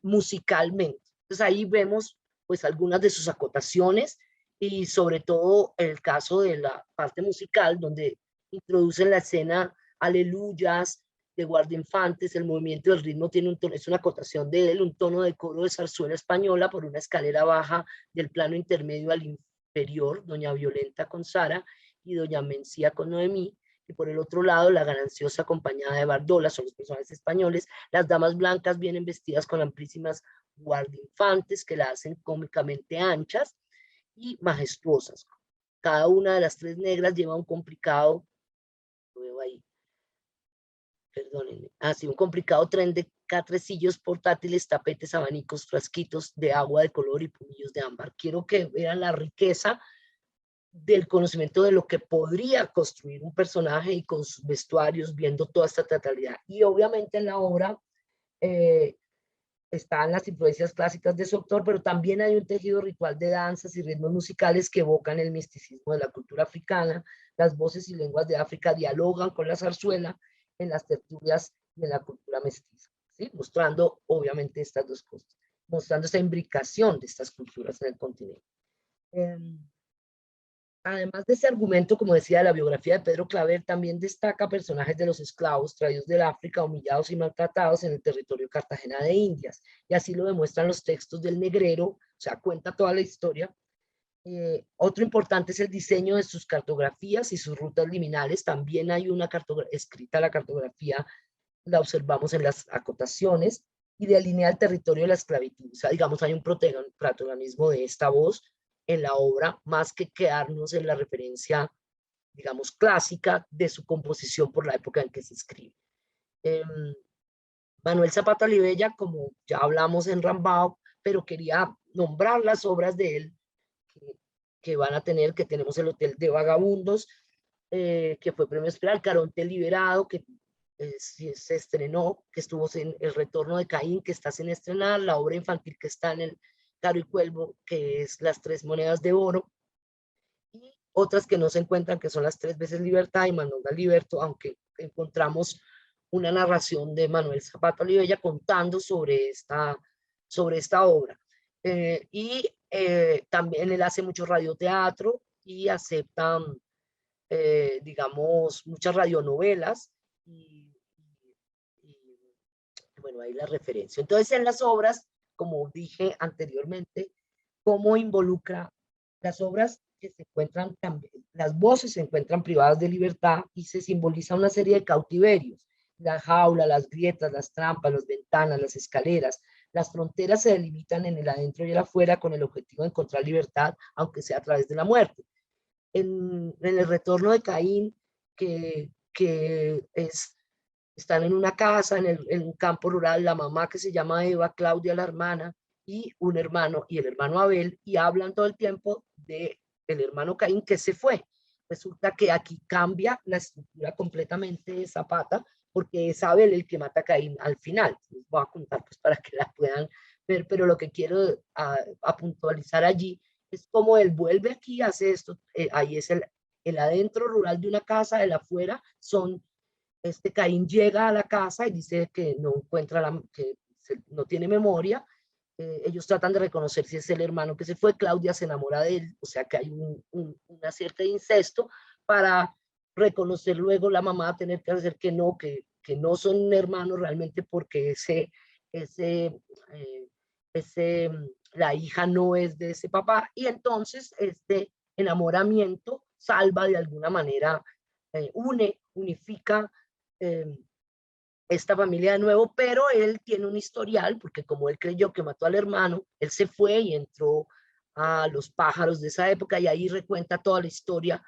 musicalmente. Entonces ahí vemos pues algunas de sus acotaciones y sobre todo el caso de la parte musical donde introducen la escena Aleluyas de Guardainfantes, el movimiento del ritmo tiene un tono, es una acotación de él, un tono de coro de zarzuela española por una escalera baja del plano intermedio al inferior, doña Violenta con Sara y doña Mencía con Noemí, y por el otro lado la gananciosa acompañada de Bardola, son los personajes españoles. Las damas blancas vienen vestidas con amplísimas guardainfantes que la hacen cómicamente anchas y majestuosas. Cada una de las tres negras lleva un complicado, lo veo ahí, perdónenme, así un complicado tren de catrecillos portátiles, tapetes, abanicos, frasquitos de agua de color y punillos de ámbar. Quiero que vean la riqueza del conocimiento de lo que podría construir un personaje y con sus vestuarios, viendo toda esta teatralidad. Y obviamente en la obra están las influencias clásicas de su autor, pero también hay un tejido ritual de danzas y ritmos musicales que evocan el misticismo de la cultura africana. Las voces y lenguas de África dialogan con la zarzuela en las tertulias y en la cultura mestiza, ¿sí? Mostrando obviamente estas dos cosas, mostrando esa imbricación de estas culturas en el continente. Además de ese argumento, como decía, la biografía de Pedro Claver también destaca personajes de los esclavos traídos del África, humillados y maltratados en el territorio Cartagena de Indias. Y así lo demuestran los textos del Negrero, o sea, cuenta toda la historia. Otro importante es el diseño de sus cartografías y sus rutas liminales. También hay una escrita la cartografía, la observamos en las acotaciones, y delinea el territorio de la esclavitud. O sea, digamos, hay un protagonismo de esta voz en la obra, más que quedarnos en la referencia, digamos, clásica de su composición por la época en que se escribe. Manuel Zapata Olivella, como ya hablamos en Rambao, pero quería nombrar las obras de él que van a tener, que tenemos el Hotel de Vagabundos, que fue premio especial, Caronte Liberado, que se estrenó, que estuvo en El Retorno de Caín, que está sin estrenar, la obra infantil que está en el Caro y Cuervo, que es Las Tres Monedas de Oro, y otras que no se encuentran, que son Las Tres Veces Libertad y Manonga Liberto, aunque encontramos una narración de Manuel Zapata Olivella contando sobre esta obra. También él hace mucho radioteatro y acepta, digamos, muchas radionovelas, y bueno, ahí la referencia. Entonces, en las obras, como dije anteriormente, cómo involucra las obras que se encuentran también, las voces se encuentran privadas de libertad y se simboliza una serie de cautiverios, la jaula, las grietas, las trampas, las ventanas, las escaleras, las fronteras se delimitan en el adentro y el afuera con el objetivo de encontrar libertad, aunque sea a través de la muerte. En El Retorno de Caín, están en una casa, en un campo rural, la mamá que se llama Eva, Claudia la hermana, y un hermano, y el hermano Abel, y hablan todo el tiempo de el hermano Caín que se fue. Resulta que aquí cambia la estructura completamente de Zapata, porque es Abel el que mata a Caín al final. Les voy a contar pues para que la puedan ver, pero lo que quiero a puntualizar allí es cómo él vuelve aquí, hace esto, ahí es el adentro rural de una casa, el afuera son, Caín llega a la casa y dice que no encuentra, no tiene memoria. Ellos tratan de reconocer si es el hermano que se fue, Claudia se enamora de él, o sea que hay una cierta incesto, para reconocer luego la mamá, tener que hacer que no son hermanos realmente, porque la hija no es de ese papá, y entonces este enamoramiento salva de alguna manera, unifica esta familia de nuevo, pero él tiene un historial, porque como él creyó que mató al hermano, él se fue y entró a Los Pájaros de esa época, y ahí recuenta toda la historia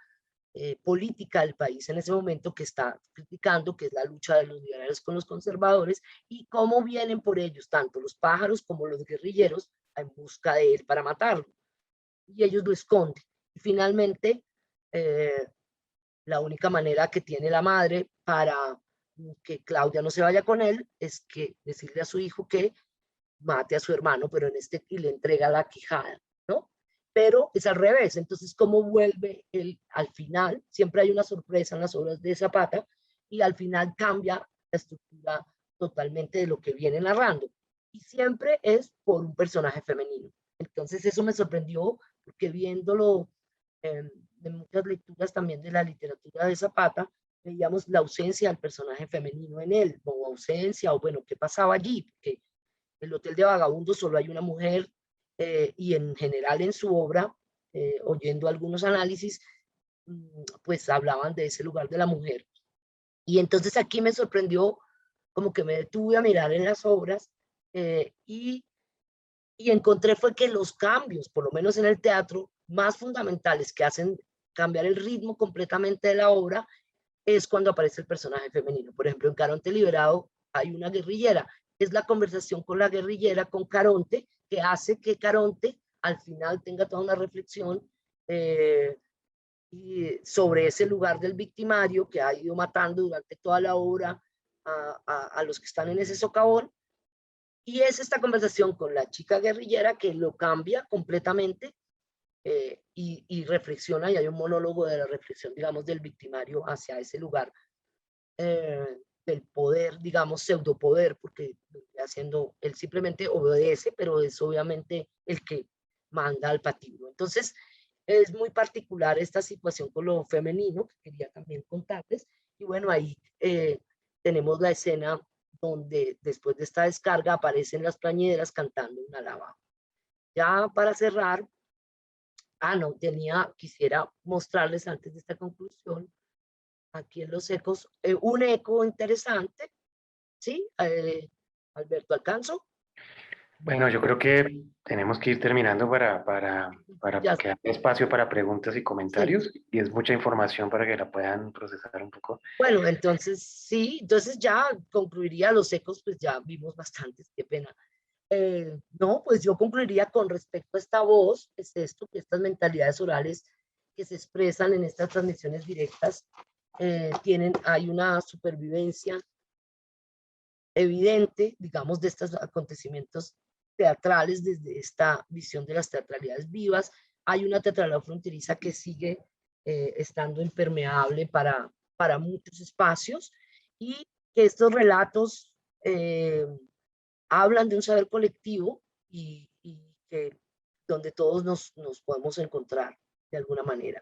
política del país en ese momento que está criticando, que es la lucha de los liberales con los conservadores, y cómo vienen por ellos, tanto los pájaros como los guerrilleros, en busca de él para matarlo. Y ellos lo esconden. Y finalmente, la única manera que tiene la madre para que Claudia no se vaya con él es que decirle a su hijo que mate a su hermano, pero y le entrega la quijada, ¿no? Pero es al revés. Entonces, ¿cómo vuelve él al final? Siempre hay una sorpresa en las obras de Zapata y al final cambia la estructura totalmente de lo que viene narrando. Y siempre es por un personaje femenino. Entonces, eso me sorprendió porque viéndolo de muchas lecturas también de la literatura de Zapata, veíamos la ausencia del personaje femenino en él, o ausencia, o bueno, ¿qué pasaba allí? Porque el Hotel de Vagabundos solo hay una mujer y en general en su obra, oyendo algunos análisis, pues hablaban de ese lugar de la mujer. Y entonces aquí me sorprendió, como que me detuve a mirar en las obras y encontré fue que los cambios, por lo menos en el teatro, más fundamentales que hacen cambiar el ritmo completamente de la obra es cuando aparece el personaje femenino. Por ejemplo, en Caronte Liberado hay una guerrillera. Es la conversación con la guerrillera, con Caronte, que hace que Caronte al final tenga toda una reflexión sobre ese lugar del victimario que ha ido matando durante toda la obra a los que están en ese socavón. Y es esta conversación con la chica guerrillera que lo cambia completamente y reflexiona, y hay un monólogo de la reflexión, digamos, del victimario hacia ese lugar del poder, digamos, pseudopoder, porque haciendo, él simplemente obedece, pero es obviamente el que manda al patíbulo. Entonces, es muy particular esta situación con lo femenino, que quería también contarles, y bueno, ahí tenemos la escena donde después de esta descarga aparecen las plañideras cantando una lava. Ya para cerrar, no, quisiera mostrarles antes de esta conclusión, aquí en los ecos, un eco interesante, ¿sí? Alberto, ¿alcanzo? Bueno, yo creo que tenemos que ir terminando para Ya, que haya espacio para preguntas y sí. comentarios, y es mucha información para que la puedan procesar un poco. Bueno, entonces sí, entonces ya concluiría los ecos, pues ya vimos bastantes, qué pena. No, pues yo concluiría con respecto a esta voz, es esto, que estas mentalidades orales que se expresan en estas transmisiones directas hay una supervivencia evidente, digamos, de estos acontecimientos teatrales desde esta visión de las teatralidades vivas. Hay una teatralidad fronteriza que sigue estando impermeable para muchos espacios y que estos relatos hablan de un saber colectivo y que donde todos nos podemos encontrar de alguna manera.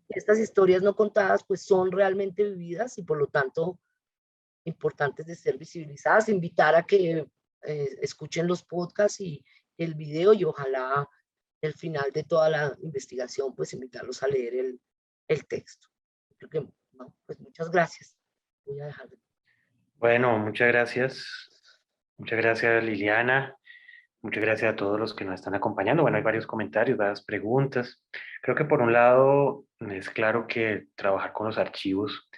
Estas historias no contadas pues son realmente vividas y por lo tanto importantes de ser visibilizadas. Invitar a que escuchen los podcasts y el video y ojalá el final de toda la investigación pues invitarlos a leer el texto. Creo que, no, pues muchas gracias. Voy a dejar de... Bueno, muchas gracias. Muchas gracias, Liliana. Muchas gracias a todos los que nos están acompañando. Bueno, hay varios comentarios, varias preguntas. Creo que por un lado es claro que trabajar con los archivos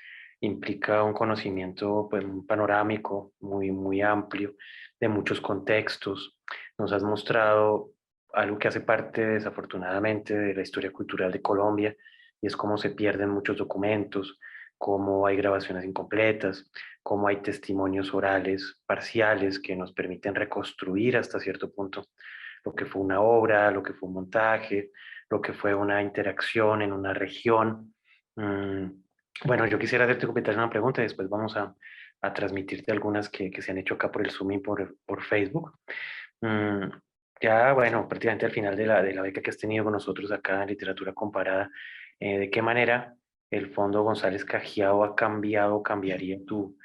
implica un conocimiento pues, muy panorámico, muy amplio, de muchos contextos. Nos has mostrado algo que hace parte desafortunadamente de la historia cultural de Colombia, y es cómo se pierden muchos documentos, cómo hay grabaciones incompletas, cómo hay testimonios orales parciales que nos permiten reconstruir hasta cierto punto lo que fue una obra, lo que fue un montaje, lo que fue una interacción en una región. Bueno, yo quisiera hacerte una pregunta y después vamos a transmitirte algunas que se han hecho acá por el Zoom y por Facebook. Ya, bueno, prácticamente al final de la beca que has tenido con nosotros acá en Literatura Comparada, ¿de qué manera el Fondo González Cajiao ha cambiado, cambiaría tu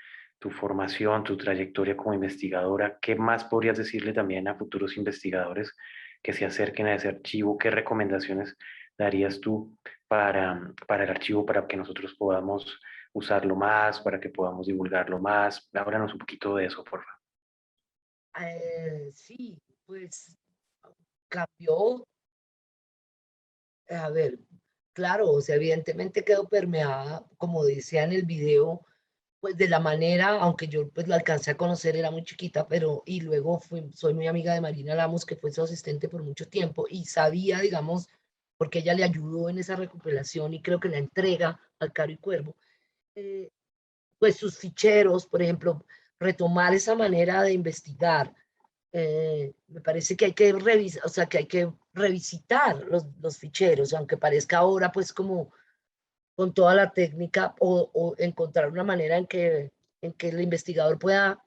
formación, tu trayectoria como investigadora? ¿Qué más podrías decirle también a futuros investigadores que se acerquen a ese archivo? ¿Qué recomendaciones darías tú para el archivo, para que nosotros podamos usarlo más, para que podamos divulgarlo más? Háblanos un poquito de eso, por favor. Sí, pues cambió, a ver, claro, o sea, evidentemente quedó permeada, como decía en el video, pues de la manera, aunque yo pues la alcancé a conocer, era muy chiquita, pero y luego soy muy amiga de Marina Lamos, que fue su asistente por mucho tiempo, y sabía, digamos, porque ella le ayudó en esa recuperación y creo que la entrega al Caro y Cuervo, eh, pues sus ficheros, por ejemplo, retomar esa manera de investigar. Me parece que hay que revisar, o sea, que hay que revisitar los ficheros, aunque parezca ahora pues como con toda la técnica o encontrar una manera en que el investigador pueda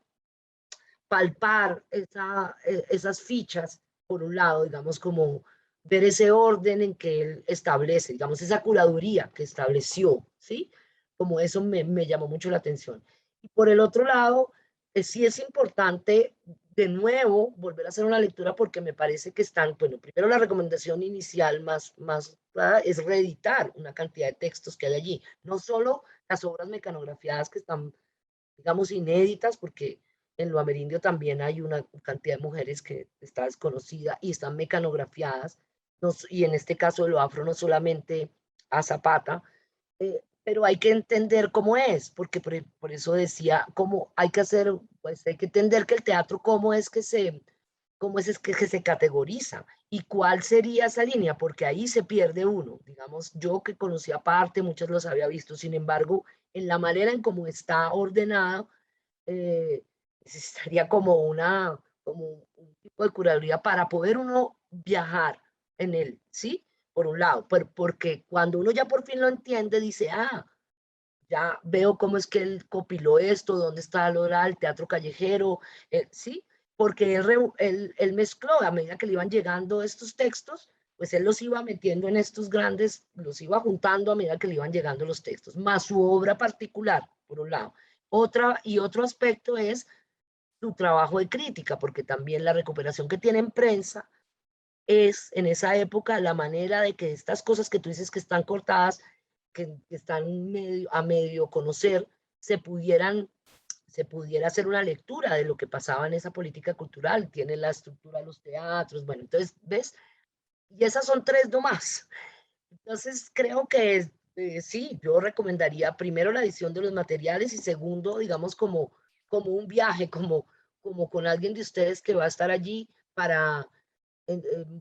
palpar esas fichas, por un lado, digamos, como ver ese orden en que él establece, digamos, esa curaduría que estableció, ¿sí? Como eso me llamó mucho la atención. Y por el otro lado, sí es importante de nuevo volver a hacer una lectura porque me parece que están, bueno, primero la recomendación inicial más es reeditar una cantidad de textos que hay allí, no solo las obras mecanografiadas que están, digamos, inéditas, porque en lo amerindio también hay una cantidad de mujeres que está desconocida y están mecanografiadas, y en este caso de lo afro no solamente a Zapata, pero hay que entender cómo es, porque por eso decía, cómo hay que hacer, pues hay que entender que el teatro, cómo es que se categoriza y cuál sería esa línea, porque ahí se pierde uno. Digamos, yo que conocía parte, muchas los había visto, sin embargo, en la manera en cómo está ordenado, necesitaría como un tipo de curaduría para poder uno viajar en él, ¿sí? Por un lado, porque cuando uno ya por fin lo entiende, dice, ah, ya veo cómo es que él compiló esto, dónde está el oral, teatro callejero, ¿sí? Porque él mezcló, a medida que le iban llegando estos textos, pues él los iba metiendo en estos grandes, los iba juntando a medida que le iban llegando los textos, más su obra particular, por un lado. Otro aspecto es su trabajo de crítica, porque también la recuperación que tiene en prensa es en esa época la manera de que estas cosas que tú dices que están cortadas, que están a medio conocer, se pudiera hacer una lectura de lo que pasaba en esa política cultural, tiene la estructura de los teatros, bueno, entonces, ¿ves? Y esas son tres nomás. Entonces, creo que sí, yo recomendaría primero la edición de los materiales y segundo, digamos, como un viaje, como con alguien de ustedes que va a estar allí para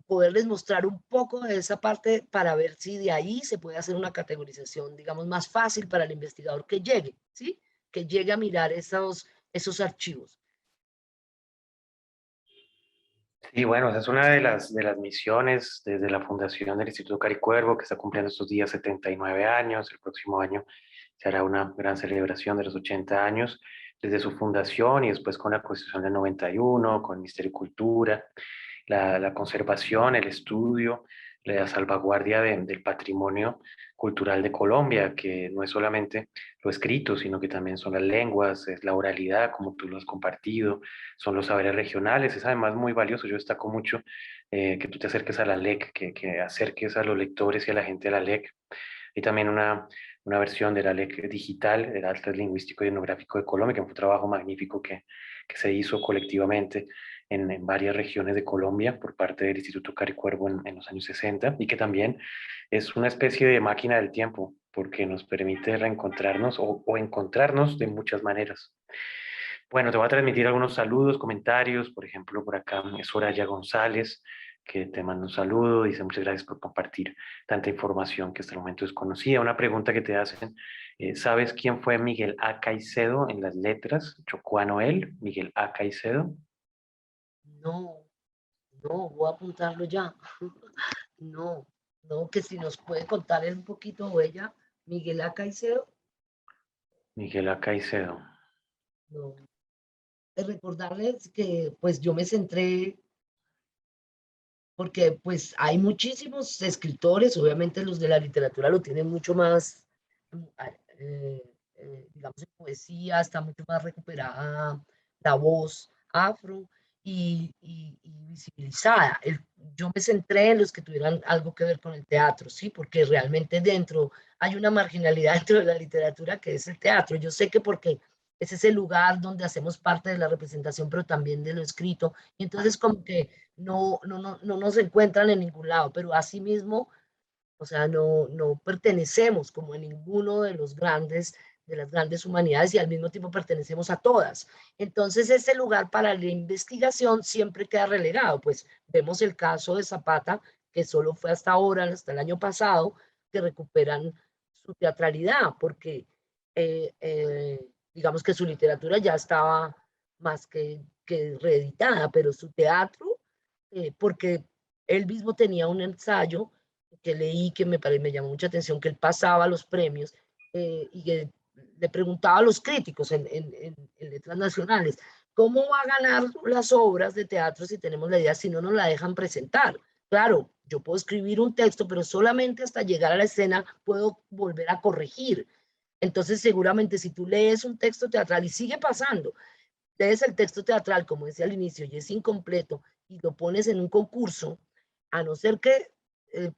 poderles mostrar un poco de esa parte para ver si de ahí se puede hacer una categorización, digamos, más fácil para el investigador que llegue, ¿sí? Que llegue a mirar esos archivos. Sí, bueno, esa es una de las misiones desde la fundación del Instituto Caricuervo, que está cumpliendo estos días 79 años. El próximo año se hará una gran celebración de los 80 años desde su fundación y después con la Constitución del 91, con el Ministerio de Cultura, la conservación, el estudio, la salvaguardia del patrimonio cultural de Colombia, que no es solamente lo escrito, sino que también son las lenguas, es la oralidad, como tú lo has compartido, son los saberes regionales, es además muy valioso. Yo destaco mucho que tú te acerques a la LEC, que acerques a los lectores y a la gente a la LEC. Hay también una versión de la LEC digital, del Atlas Lingüístico y Etnográfico de Colombia, que fue un trabajo magnífico que se hizo colectivamente en varias regiones de Colombia por parte del Instituto Caricuervo en los años 60 y que también es una especie de máquina del tiempo porque nos permite reencontrarnos o encontrarnos de muchas maneras. Bueno, te voy a transmitir algunos saludos, comentarios. Por ejemplo, por acá es Soraya González, que te manda un saludo. Dice muchas gracias por compartir tanta información que hasta el momento desconocía. Una pregunta que te hacen, ¿sabes quién fue Miguel A. Caicedo en las letras? ¿Chocó a Noel? Miguel A. Caicedo. No, voy a apuntarlo ya. No, que si nos puede contar él un poquito o ella, Miguel A. Caicedo. Miguel A. Caicedo. No. Recordarles que pues yo me centré, porque pues hay muchísimos escritores, obviamente los de la literatura lo tienen mucho más, digamos, en poesía está mucho más recuperada la voz afro y visibilizada. Yo me centré en los que tuvieran algo que ver con el teatro, ¿sí? Porque realmente hay una marginalidad dentro de la literatura que es el teatro. Yo sé que porque ese es el lugar donde hacemos parte de la representación, pero también de lo escrito. Y entonces como que no nos encuentran en ningún lado, pero asimismo O sea, no pertenecemos como a ninguno de los grandes, de las grandes humanidades y al mismo tiempo pertenecemos a todas. Entonces, ese lugar para la investigación siempre queda relegado. Pues vemos el caso de Zapata, que solo fue hasta ahora, hasta el año pasado, que recuperan su teatralidad, porque digamos que su literatura ya estaba más que reeditada, pero su teatro, porque él mismo tenía un ensayo que leí que me llamó mucha atención, que él pasaba los premios y que le preguntaba a los críticos en letras nacionales, ¿cómo va a ganar las obras de teatro si tenemos la idea, si no nos la dejan presentar? Claro, yo puedo escribir un texto, pero solamente hasta llegar a la escena puedo volver a corregir. Entonces, seguramente si tú lees un texto teatral y sigue pasando, lees el texto teatral, como decía al inicio, y es incompleto, y lo pones en un concurso, a no ser que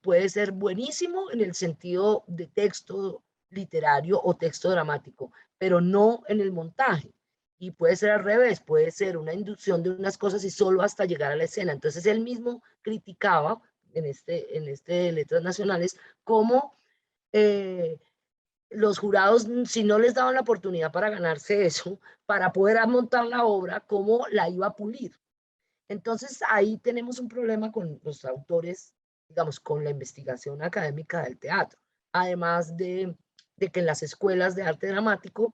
puede ser buenísimo en el sentido de texto literario o texto dramático, pero no en el montaje. Y puede ser al revés, puede ser una inducción de unas cosas y solo hasta llegar a la escena. Entonces él mismo criticaba en este Letras Nacionales cómo los jurados, si no les daban la oportunidad para ganarse eso, para poder montar la obra, cómo la iba a pulir. Entonces ahí tenemos un problema con los autores, digamos, con la investigación académica del teatro. Además de que en las escuelas de arte dramático,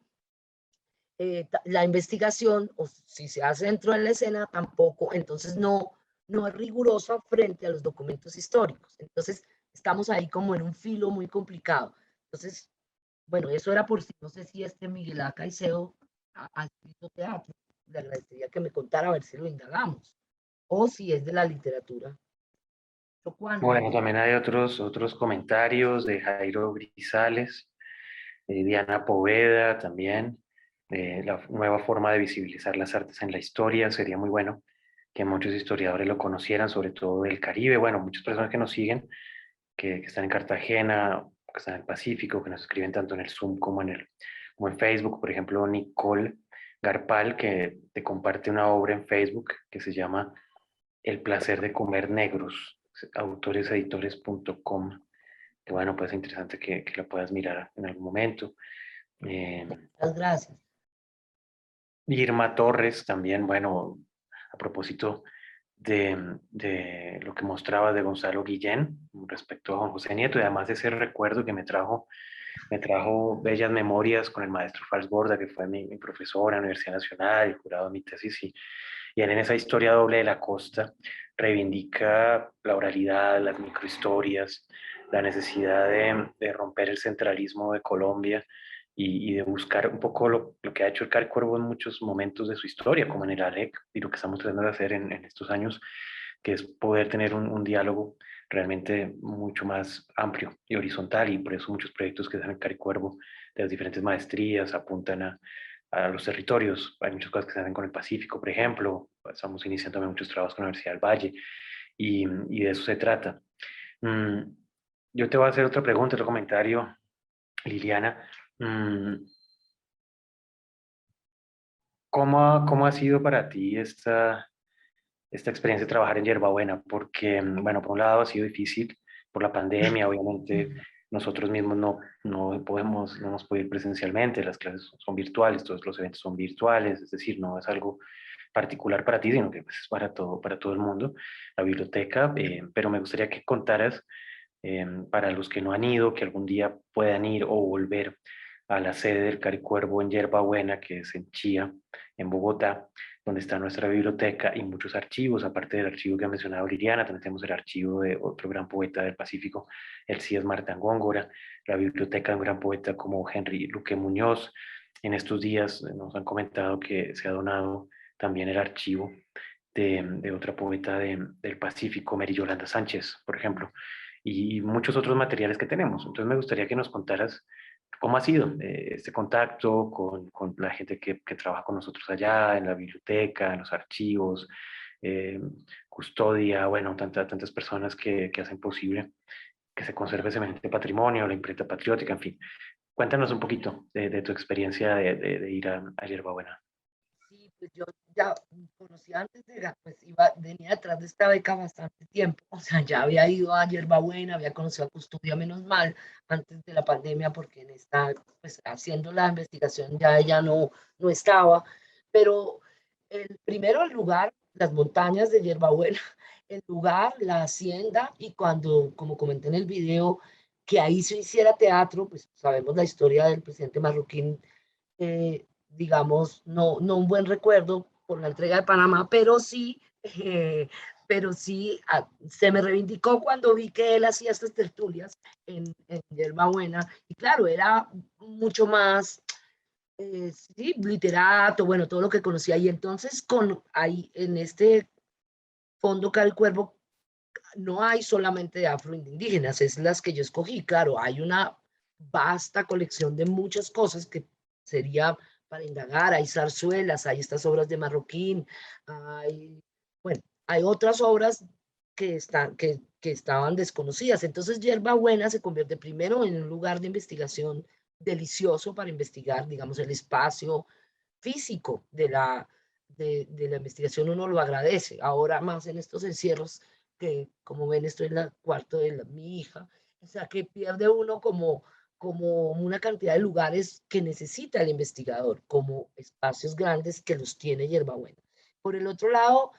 la investigación, o si se hace dentro de la escena, tampoco, entonces no es rigurosa frente a los documentos históricos. Entonces estamos ahí como en un filo muy complicado. Entonces, bueno, eso era por si, no sé si Miguel A. Caicedo ha escrito teatro, le agradecería que me contara a ver si lo indagamos, o si es de la literatura. Bueno, también hay otros comentarios de Jairo Grisales, Diana Poveda también, la nueva forma de visibilizar las artes en la historia, sería muy bueno que muchos historiadores lo conocieran, sobre todo del Caribe, bueno, muchas personas que nos siguen, que están en Cartagena, que están en el Pacífico, que nos escriben tanto en el Zoom como como en Facebook, por ejemplo, Nicole Garpal, que te comparte una obra en Facebook que se llama El placer de comer negros, autoreseditores.com, que bueno, pues es interesante que la puedas mirar en algún momento. Muchas gracias. Irma Torres también, bueno, a propósito de lo que mostraba de Gonzalo Guillén respecto a Juan José Nieto, y además de ese recuerdo que me trajo bellas memorias con el maestro Falsborda, que fue mi profesor en la Universidad Nacional, el jurado de mi tesis, y él en esa historia doble de la costa reivindica la oralidad, las microhistorias, la necesidad de romper el centralismo de Colombia y de buscar un poco lo que ha hecho el Cari Cuervo en muchos momentos de su historia, como en el ALEC, y lo que estamos tratando de hacer en estos años, que es poder tener un diálogo realmente mucho más amplio y horizontal, y por eso muchos proyectos que dan el Cari Cuervo de las diferentes maestrías apuntan a los territorios. Hay muchas cosas que se hacen con el Pacífico, por ejemplo, estamos iniciando también muchos trabajos con la Universidad del Valle, y de eso se trata. Yo te voy a hacer otra pregunta, otro comentario, Liliana. ¿Cómo ha sido para ti esta experiencia de trabajar en Yerbabuena? Porque, bueno, por un lado ha sido difícil por la pandemia, obviamente nosotros mismos no hemos podido ir presencialmente, las clases son virtuales, todos los eventos son virtuales, es decir, no es algo particular para ti, sino que pues, es para todo el mundo, la biblioteca, pero me gustaría que contaras para los que no han ido, que algún día puedan ir o volver a la sede del Cari Cuervo en Yerbabuena, que es en Chía, en Bogotá, donde está nuestra biblioteca y muchos archivos, aparte del archivo que ha mencionado Liliana, también tenemos el archivo de otro gran poeta del Pacífico, Elías Martán Góngora, la biblioteca de un gran poeta como Henry Luque Muñoz. En estos días nos han comentado que se ha donado también el archivo de otra poeta del Pacífico, Mary Yolanda Sánchez, por ejemplo, y muchos otros materiales que tenemos. Entonces me gustaría que nos contaras cómo ha sido este contacto con la gente que trabaja con nosotros allá, en la biblioteca, en los archivos, custodia, bueno, tantas personas que hacen posible que se conserve semejante patrimonio, la imprenta patriótica, en fin. Cuéntanos un poquito de tu experiencia de ir a Yerbabuena. Sí, pues yo ya conocía antes pues venía detrás de esta beca bastante tiempo, o sea, ya había ido a Yerbabuena, había conocido a Custodia, menos mal, antes de la pandemia, porque en esta, pues haciendo la investigación ya ella no estaba, pero primero el lugar, las montañas de Yerbabuena, el lugar, la hacienda, y cuando, como comenté en el video, que ahí se hiciera teatro, pues sabemos la historia del presidente marroquín, digamos, no un buen recuerdo por la entrega de Panamá, pero sí se me reivindicó cuando vi que él hacía estas tertulias en Yerbabuena, y claro, era mucho más, sí, literato, bueno, todo lo que conocía, y entonces ahí en este fondo Cae el Cuervo no hay solamente de afroindígenas, es las que yo escogí, claro, hay una vasta colección de muchas cosas que sería para indagar, hay zarzuelas, hay estas obras de Marroquín, bueno, hay otras obras que estaban desconocidas, entonces Yerbabuena se convierte primero en un lugar de investigación delicioso para investigar, digamos, el espacio físico de la investigación, uno lo agradece, ahora más en estos encierros que, como ven, estoy en el cuarto de mi hija, o sea, que pierde uno como una cantidad de lugares que necesita el investigador, como espacios grandes que los tiene Yerbabuena. Por el otro lado,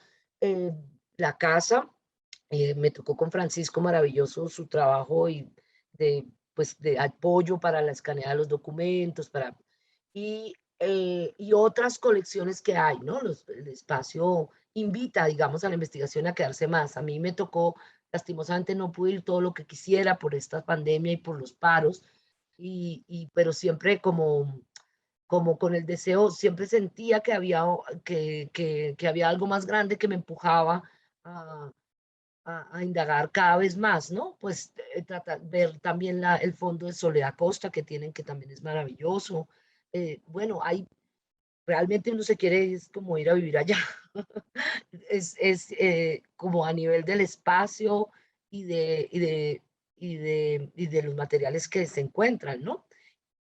la casa, me tocó con Francisco, maravilloso su trabajo y pues, de apoyo para la escaneada de los documentos, y otras colecciones que hay, ¿no? El espacio invita, digamos, a la investigación a quedarse más. A mí me tocó, lastimosamente no pude ir todo lo que quisiera por esta pandemia y por los paros, pero siempre como con el deseo, siempre sentía que había algo más grande que me empujaba a, a indagar cada vez más, ¿no? Pues ver también el fondo de Soledad Costa que tienen, que también es maravilloso. Bueno, realmente uno se quiere es como ir a vivir allá. Es como a nivel del espacio y de los materiales que se encuentran, ¿no?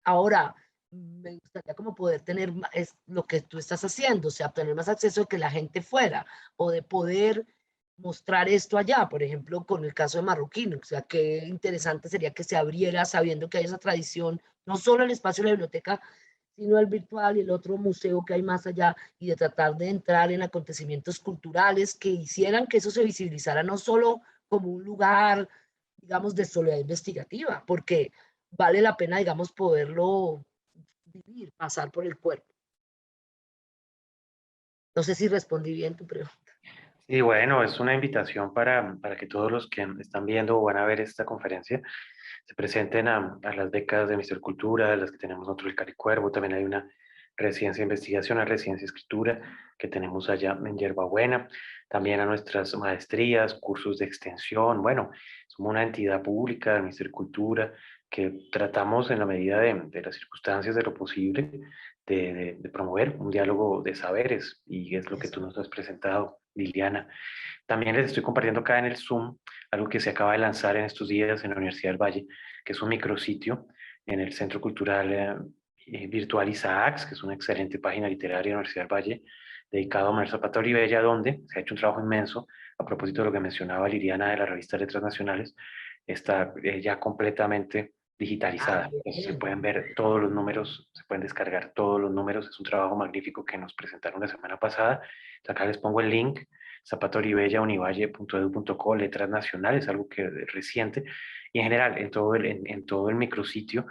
Ahora, me gustaría como poder tener es lo que tú estás haciendo, o sea, tener más acceso de que la gente fuera, o de poder mostrar esto allá, por ejemplo, con el caso de Marroquín, o sea, qué interesante sería que se abriera sabiendo que hay esa tradición, no solo el espacio de la biblioteca, sino el virtual y el otro museo que hay más allá, y de tratar de entrar en acontecimientos culturales que hicieran que eso se visibilizara no solo como un lugar, digamos, de soledad investigativa, porque vale la pena, digamos, poderlo vivir, pasar por el cuerpo. No sé si respondí bien tu pregunta. Y bueno, es una invitación para que todos los que están viendo o van a ver esta conferencia se presenten a las becas de Mister Cultura, las que tenemos nosotros, el Caricuervo. También hay una residencia de investigación, una residencia de escritura que tenemos allá en Yerbabuena. También a nuestras maestrías, cursos de extensión. Bueno, somos una entidad pública de Mister Cultura que tratamos en la medida de las circunstancias de lo posible de promover un diálogo de saberes, y es lo que tú nos has presentado, Liliana. También les estoy compartiendo acá en el Zoom algo que se acaba de lanzar en estos días en la Universidad del Valle, que es un micrositio en el Centro Cultural Virtual Isaacs, que es una excelente página literaria de la Universidad del Valle, dedicado a Manuel Zapata Olivella, donde se ha hecho un trabajo inmenso a propósito de lo que mencionaba Liliana de la revista Letras Nacionales. Está ya completamente digitalizada. Entonces se pueden ver todos los números, se pueden descargar todos los números. Es un trabajo magnífico que nos presentaron la semana pasada. Acá les pongo el link, Zapata Olivella, univalle.edu.co, Letras Nacionales, algo que es reciente, y en general en todo el micrositio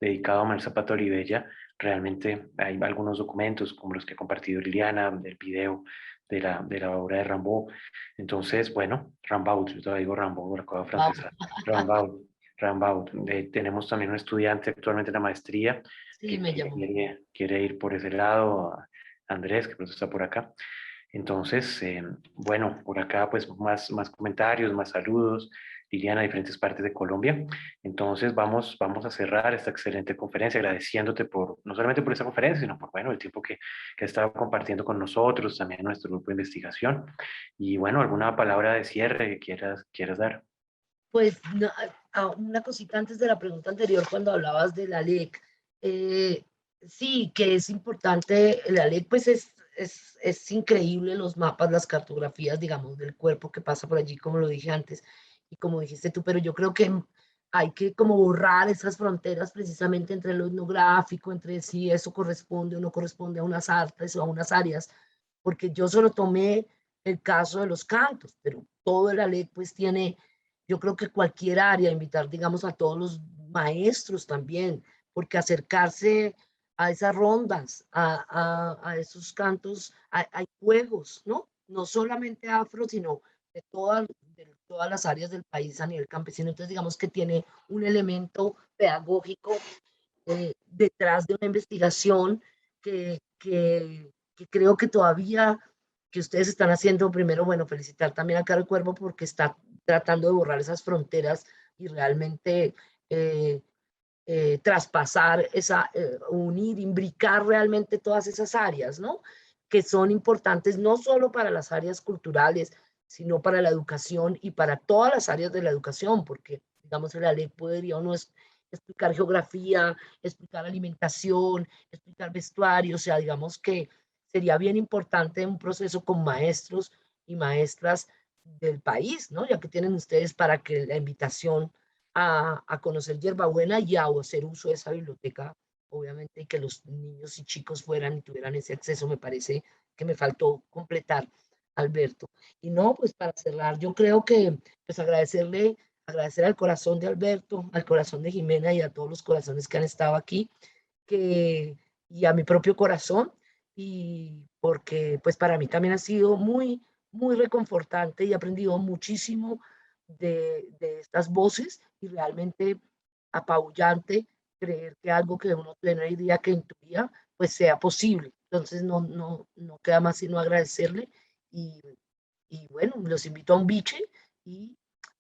dedicado a Manuel Zapata Olivella, realmente hay algunos documentos como los que ha compartido Liliana, del video, de la obra de Rimbaud. Entonces, bueno, Rimbaud, yo todavía digo Rimbaud, la cosa francesa, Rimbaud. Tenemos también un estudiante actualmente en la maestría Sí, que quiere ir por ese lado, Andrés, que pronto está por acá. Entonces, bueno, por acá pues más comentarios, más saludos, Liliana, de diferentes partes de Colombia. Entonces vamos a cerrar esta excelente conferencia agradeciéndote no solamente por esta conferencia, sino por, bueno, el tiempo que has estado compartiendo con nosotros, también nuestro grupo de investigación. Y bueno, alguna palabra de cierre que quieras dar. Pues una cosita antes de la pregunta anterior, cuando hablabas de la LEC. Sí, que es importante, la LEC pues es increíble los mapas, las cartografías, digamos, del cuerpo que pasa por allí, como lo dije antes, y como dijiste tú, pero yo creo que hay que como borrar esas fronteras precisamente entre lo etnográfico, entre si eso corresponde o no corresponde a unas artes o a unas áreas, porque yo solo tomé el caso de los cantos, pero todo el ALEC pues tiene, yo creo que cualquier área, invitar digamos a todos los maestros también, porque acercarse a esas rondas, a esos cantos, hay juegos, ¿no? No solamente afro, sino de todas las áreas del país a nivel campesino. Entonces, digamos que tiene un elemento pedagógico detrás de una investigación que creo que todavía que ustedes están haciendo. Primero, bueno, felicitar también a Caro Cuervo porque está tratando de borrar esas fronteras y realmente traspasar, unir, imbricar realmente todas esas áreas, ¿no? Que son importantes no solo para las áreas culturales, sino para la educación y para todas las áreas de la educación, porque, digamos, en la ley podría uno explicar geografía, explicar alimentación, explicar vestuario, o sea, digamos que sería bien importante un proceso con maestros y maestras del país, ¿no? Ya que tienen ustedes para que la invitación a conocer Hierbabuena y a hacer uso de esa biblioteca, obviamente, y que los niños y chicos fueran y tuvieran ese acceso, me parece que me faltó completar, Alberto. Y no, pues para cerrar, yo creo que pues agradecer al corazón de Alberto, al corazón de Jimena y a todos los corazones que han estado aquí, y a mi propio corazón, y porque pues para mí también ha sido muy, muy reconfortante y he aprendido muchísimo de estas voces y realmente apabullante creer que algo que uno tenía idea que intuía, pues sea posible. Entonces no queda más sino agradecerle y, y bueno, los invito a un biche y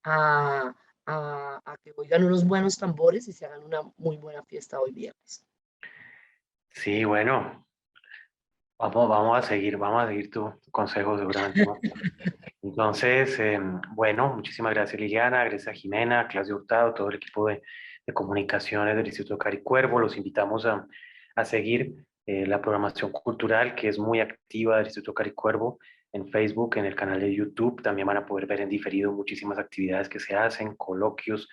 a, a que oigan unos buenos tambores y se hagan una muy buena fiesta hoy viernes. Sí, bueno, vamos a seguir tu consejo seguramente, ¿no? Entonces, bueno, muchísimas gracias Liliana, gracias a Jimena, a Claudia Hurtado, todo el equipo de comunicaciones del Instituto Caricuervo. Los invitamos a seguir la programación cultural que es muy activa del Instituto Caricuervo en Facebook, en el canal de YouTube. También van a poder ver en diferido muchísimas actividades que se hacen, coloquios,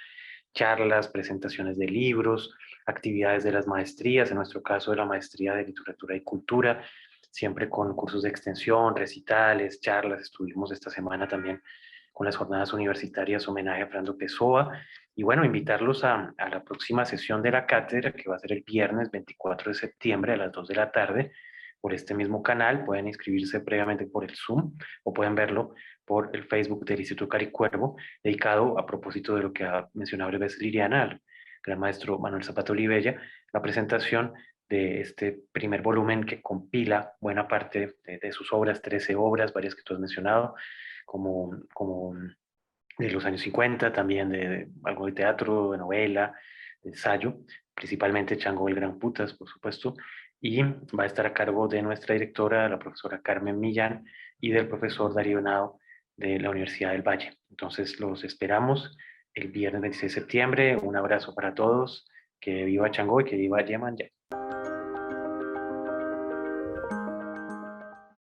charlas, presentaciones de libros, actividades de las maestrías, en nuestro caso de la maestría de literatura y cultura, siempre con cursos de extensión, recitales, charlas. Estuvimos esta semana también con las jornadas universitarias homenaje a Fernando Pessoa. Y bueno, invitarlos a la próxima sesión de la cátedra, que va a ser el viernes 24 de septiembre a las 2 de la tarde, por este mismo canal. Pueden inscribirse previamente por el Zoom o pueden verlo por el Facebook del Instituto Caricuervo, dedicado a propósito de lo que ha mencionado brevemente Liliana, al gran maestro Manuel Zapata Olivella, la presentación de este primer volumen que compila buena parte de sus obras, 13 obras, varias que tú has mencionado, como de los años 50, también de algo de teatro, de novela, de ensayo, principalmente Chango el Gran Putas, por supuesto, y va a estar a cargo de nuestra directora, la profesora Carmen Millán, y del profesor Darío Henao de la Universidad del Valle. Entonces los esperamos el viernes 26 de septiembre. Un abrazo para todos, que viva Chango y que viva Yemanyá.